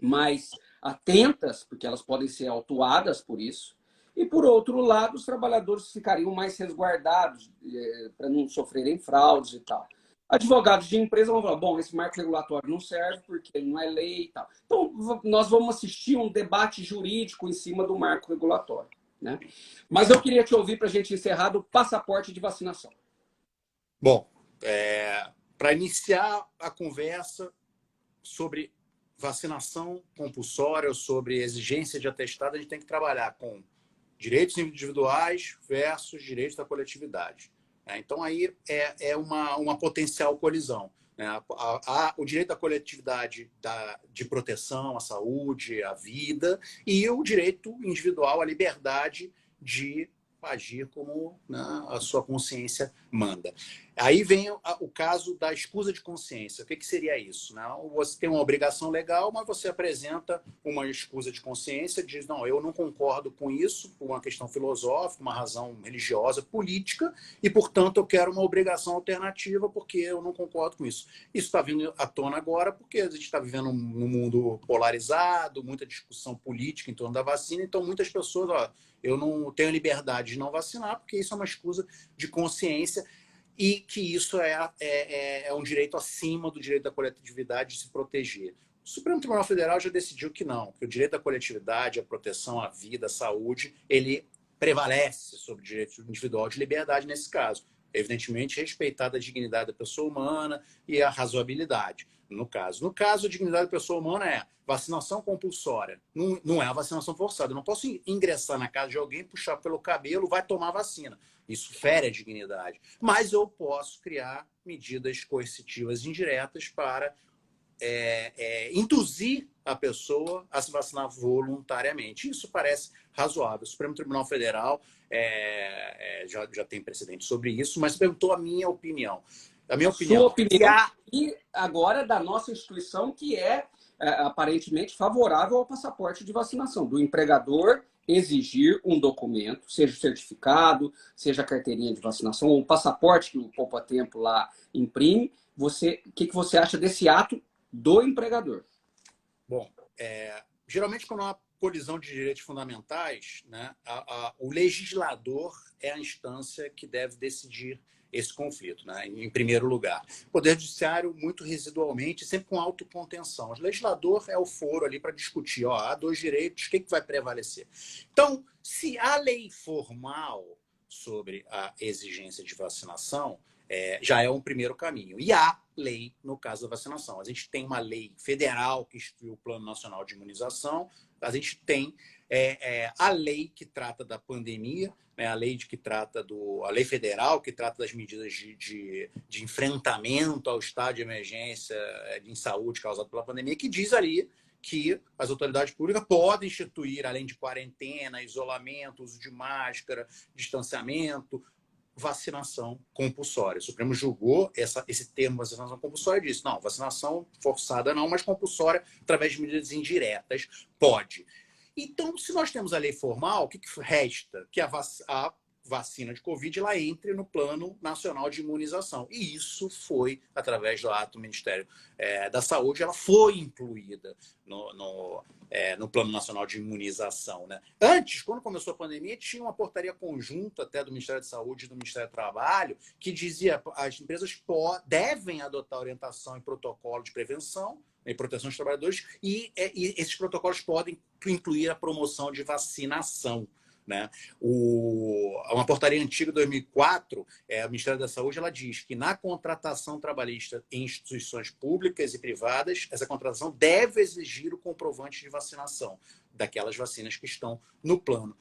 A: mais atentas, porque elas podem ser autuadas por isso, e, por outro lado, os trabalhadores ficariam mais resguardados para não sofrerem fraudes e tal. Advogados de empresa vão falar, bom, esse marco regulatório não serve porque não é lei e tal. Então, nós vamos assistir um debate jurídico em cima do marco regulatório, né? Mas eu queria te ouvir para a gente encerrar do passaporte de vacinação.
B: Bom, para iniciar a conversa sobre vacinação compulsória ou sobre exigência de atestado, a gente tem que trabalhar com direitos individuais versus direitos da coletividade. Então, aí é uma potencial colisão. O direito da coletividade de proteção à saúde, à vida, e o direito individual à liberdade de agir como, né, a sua consciência manda. Aí vem o caso da escusa de consciência. O que seria isso? Não? Você tem uma obrigação legal, mas você apresenta uma escusa de consciência, diz, não, eu não concordo com isso, por uma questão filosófica, uma razão religiosa, política, e, portanto, eu quero uma obrigação alternativa porque eu não concordo com isso. Isso está vindo à tona agora porque a gente está vivendo num mundo polarizado, muita discussão política em torno da vacina, então muitas pessoas, eu não tenho liberdade de não vacinar porque isso é uma escusa de consciência, e que isso é um direito acima do direito da coletividade de se proteger. O Supremo Tribunal Federal já decidiu que não, que o direito da coletividade, a proteção à vida, à saúde, ele prevalece sobre o direito individual de liberdade nesse caso. Evidentemente, respeitada a dignidade da pessoa humana e a razoabilidade, no caso. No caso, a dignidade da pessoa humana é vacinação compulsória. Não é a vacinação forçada. Eu não posso ingressar na casa de alguém, puxar pelo cabelo, vai tomar vacina. Isso fere a dignidade. Mas eu posso criar medidas coercitivas indiretas para induzir a pessoa a se vacinar voluntariamente. Isso parece razoável. O Supremo Tribunal Federal já tem precedente sobre isso, mas perguntou a minha opinião. A minha opinião.
A: Sua opinião e agora da nossa instituição, que é aparentemente favorável ao passaporte de vacinação, do empregador exigir um documento, seja o certificado, seja a carteirinha de vacinação, ou o passaporte que o Poupa Tempo lá imprime. O que você acha desse ato do empregador?
B: Bom, geralmente quando colisão de direitos fundamentais, né, o legislador é a instância que deve decidir esse conflito, né, em primeiro lugar. O Poder Judiciário, muito residualmente, sempre com autocontenção. O legislador é o foro ali para discutir, ó, há dois direitos, o que vai prevalecer? Então, se a lei formal sobre a exigência de vacinação, já é um primeiro caminho. E há lei no caso da vacinação. A gente tem uma lei federal que instituiu o Plano Nacional de Imunização, a gente tem a lei que trata da pandemia, né, a lei a lei federal que trata das medidas de enfrentamento ao estado de emergência em saúde causado pela pandemia, que diz ali que as autoridades públicas podem instituir, além de quarentena, isolamento, uso de máscara, distanciamento, vacinação compulsória. O Supremo julgou esse termo vacinação compulsória e disse, não, vacinação forçada não, mas compulsória, através de medidas indiretas, pode. Então, se nós temos a lei formal, o que resta? Que a vacina de Covid ela entre no Plano Nacional de Imunização. E isso foi, através do ato do Ministério da Saúde, ela foi incluída no Plano Nacional de Imunização. Né? Antes, quando começou a pandemia, tinha uma portaria conjunta até do Ministério da Saúde e do Ministério do Trabalho que dizia que as empresas devem adotar orientação e protocolo de prevenção e proteção dos trabalhadores e esses protocolos podem incluir a promoção de vacinação. Né? Uma portaria antiga de 2004, o Ministério da Saúde ela diz que na contratação trabalhista em instituições públicas e privadas, essa contratação deve exigir o comprovante de vacinação daquelas vacinas que estão no plano.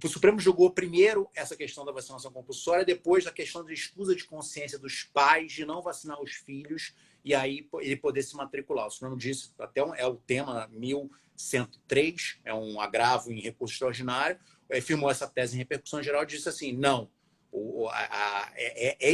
B: O Supremo julgou primeiro essa questão da vacinação compulsória, depois a questão da escusa de consciência dos pais de não vacinar os filhos e aí ele poder se matricular. O Supremo disse, até é o tema 1103, é um agravo em recurso extraordinário, firmou essa tese em repercussão geral e disse assim, não,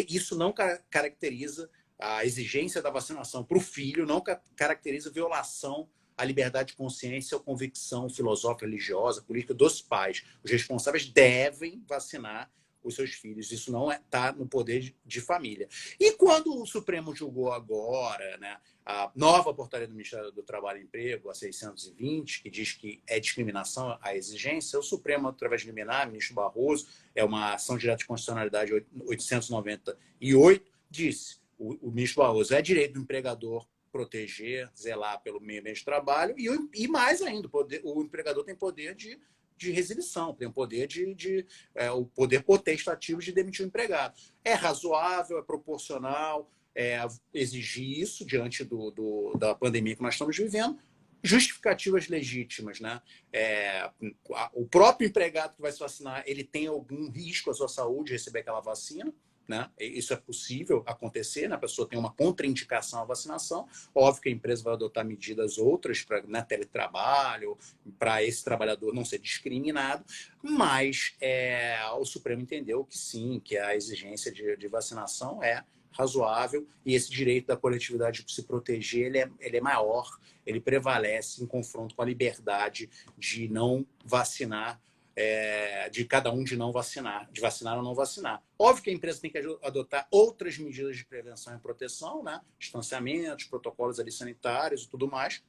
B: isso não caracteriza a exigência da vacinação para o filho, não caracteriza violação à liberdade de consciência ou convicção filosófica, religiosa, política dos pais. Os responsáveis devem vacinar os seus filhos. Isso não está no poder de família. E quando o Supremo julgou agora, né, a nova portaria do Ministério do Trabalho e Emprego, a 620, que diz que é discriminação a exigência, o Supremo, através de liminar, ministro Barroso, é uma ação direta de constitucionalidade 898, disse, o ministro Barroso, é direito do empregador proteger, zelar pelo meio ambiente de trabalho e mais ainda, o empregador tem poder de resilição, tem o poder o poder potestativo de demitir o empregado. É razoável, é proporcional exigir isso diante da pandemia que nós estamos vivendo, justificativas legítimas, né? O próprio empregado que vai se vacinar, ele tem algum risco à sua saúde de receber aquela vacina, né? Isso é possível acontecer, né? A pessoa tem uma contraindicação à vacinação, óbvio que a empresa vai adotar medidas outras para teletrabalho, para esse trabalhador não ser discriminado, mas o Supremo entendeu que sim, que a exigência de vacinação é razoável e esse direito da coletividade de se proteger ele é maior, ele prevalece em confronto com a liberdade de não vacinar, de cada um de não vacinar, de vacinar ou não vacinar. Óbvio que a empresa tem que adotar outras medidas de prevenção e proteção, né? Distanciamentos, protocolos ali sanitários e tudo mais.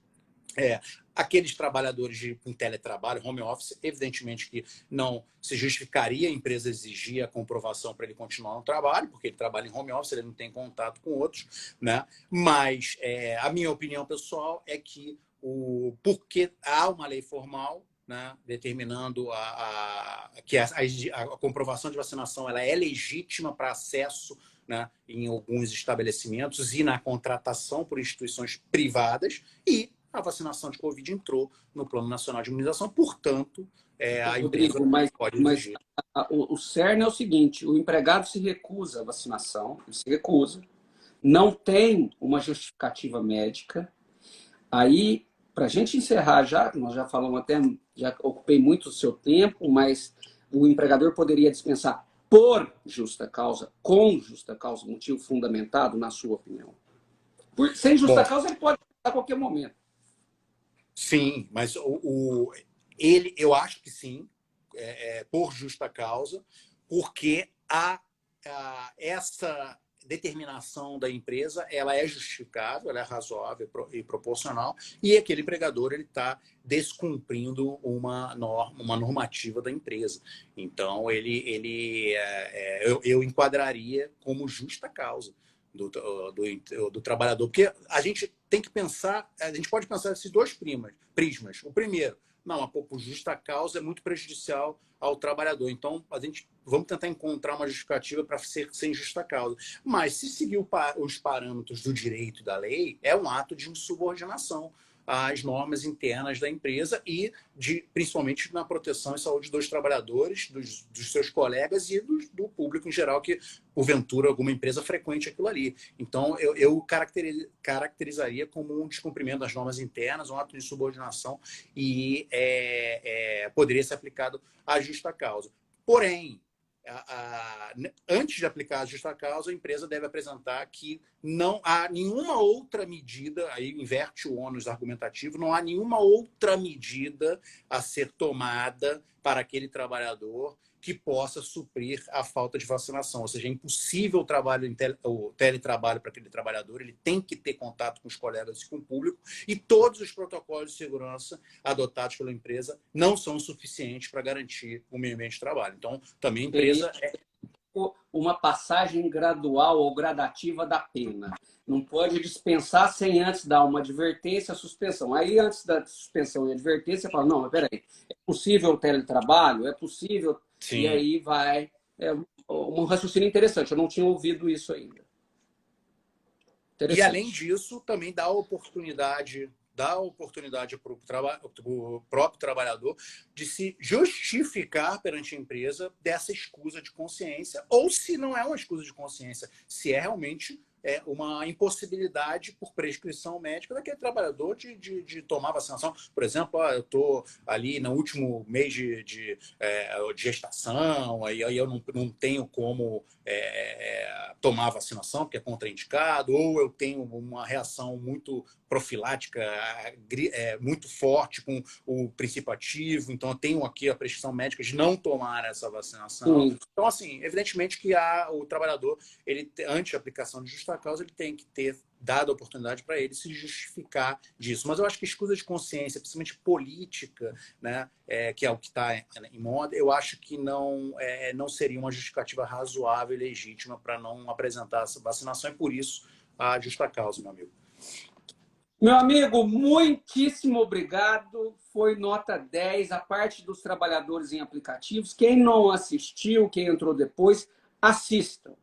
B: Aqueles trabalhadores em teletrabalho, home office, evidentemente que não se justificaria a empresa exigir a comprovação para ele continuar no trabalho, porque ele trabalha em home office, ele não tem contato com outros, né? Mas a minha opinião pessoal é que porque há uma lei formal, né, determinando que a comprovação de vacinação ela é legítima para acesso, né, em alguns estabelecimentos e na contratação por instituições privadas, e a vacinação de Covid entrou no Plano Nacional de Imunização, portanto, a empresa pode exigir.
A: O cerne é o seguinte, o empregado se recusa à vacinação, ele se recusa, não tem uma justificativa médica, aí, para a gente encerrar nós já falamos até, já ocupei muito o seu tempo, mas o empregador poderia dispensar por justa causa, com justa causa, motivo fundamentado, na sua opinião? Sem justa causa, ele pode a qualquer momento.
B: Sim, mas eu acho que sim, por justa causa, porque essa determinação da empresa ela é justificável, ela é razoável e proporcional, e aquele empregador ele está descumprindo uma normativa da empresa. Então, eu enquadraria como justa causa do trabalhador. Porque a gente tem que pensar, a gente pode pensar esses dois prismas. O primeiro, não, por justa causa é muito prejudicial ao trabalhador. Então, vamos tentar encontrar uma justificativa para ser sem justa causa. Mas, se seguir os parâmetros do direito e da lei, é um ato de insubordinação às normas internas da empresa e principalmente na proteção e saúde dos trabalhadores, dos seus colegas e do público em geral, que, porventura, alguma empresa frequente aquilo ali. Então, eu caracterizaria como um descumprimento das normas internas, um ato de insubordinação e poderia ser aplicado à justa causa. Porém, antes de aplicar a justa causa, a empresa deve apresentar que não há nenhuma outra medida, aí inverte o ônus argumentativo, não há nenhuma outra medida a ser tomada para aquele trabalhador que possa suprir a falta de vacinação. Ou seja, é impossível o teletrabalho para aquele trabalhador, ele tem que ter contato com os colegas e com o público, e todos os protocolos de segurança adotados pela empresa não são suficientes para garantir o meio ambiente de trabalho. Então, também a empresa
A: uma passagem gradual ou gradativa da pena. Não pode dispensar sem antes dar uma advertência, suspensão. Aí, antes da suspensão e advertência, fala, não, mas peraí, é possível o teletrabalho? É possível? Sim. E aí vai... É um raciocínio interessante. Eu não tinha ouvido isso ainda.
B: E, além disso, também dá oportunidade para o próprio trabalhador de se justificar perante a empresa dessa escusa de consciência, ou se não é uma escusa de consciência, se é realmente uma impossibilidade por prescrição médica daquele trabalhador de tomar vacinação. Por exemplo, eu estou ali no último mês de gestação, aí eu não tenho como tomar vacinação, porque é contraindicado, ou eu tenho uma reação muito profilática, muito forte com o princípio ativo, então eu tenho aqui a prescrição médica de não tomar essa vacinação. Sim. Então, assim, evidentemente que o trabalhador, ante a aplicação de justa causa, ele tem que ter dado a oportunidade para ele se justificar disso. Mas eu acho que escusa de consciência, principalmente política, né, que é o que está em moda, eu acho que não seria uma justificativa razoável e legítima para não apresentar essa vacinação, e por isso a justa causa, meu amigo.
A: Meu amigo, muitíssimo obrigado. Foi nota 10, a parte dos trabalhadores em aplicativos. Quem não assistiu, quem entrou depois, assistam.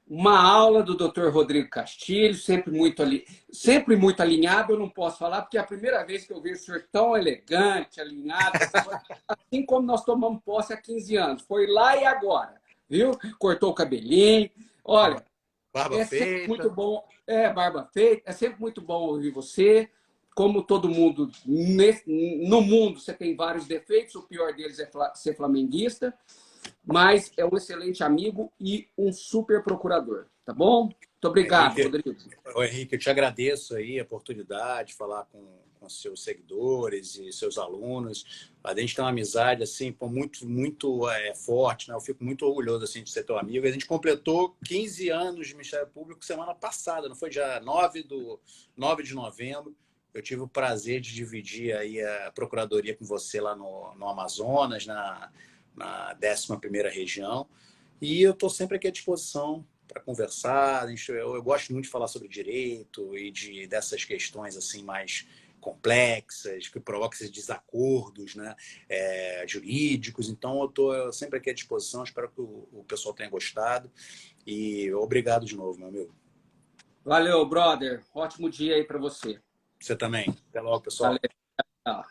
A: Uma aula do Dr. Rodrigo Castilho, sempre muito alinhado. Eu não posso falar, porque é a primeira vez que eu vejo o senhor tão elegante, alinhado, assim como nós tomamos posse há 15 anos. Foi lá e agora, viu? Cortou o cabelinho. Olha,
B: barba feita.
A: Muito bom. Barba feita. É sempre muito bom ouvir você. Como todo mundo, no mundo, você tem vários defeitos. O pior deles é ser flamenguista. Mas é um excelente amigo e um super procurador. Tá bom? Muito obrigado, Rodrigo.
B: Henrique, eu te agradeço aí a oportunidade de falar com seus seguidores e seus alunos. A gente tem uma amizade assim, muito forte, né? Eu fico muito orgulhoso assim, de ser teu amigo. A gente completou 15 anos de Ministério Público semana passada, não foi? Dia 9 de novembro. Eu tive o prazer de dividir aí a procuradoria com você lá no Amazonas, na 11ª região. E eu estou sempre aqui à disposição para conversar. Eu gosto muito de falar sobre direito e dessas questões assim mais complexas, que provocam esses desacordos, né, jurídicos. Então, eu estou sempre aqui à disposição. Espero que o pessoal tenha gostado. E obrigado de novo, meu amigo.
A: Valeu, brother. Ótimo dia aí para você.
B: Você também. Até logo, pessoal.
A: Valeu.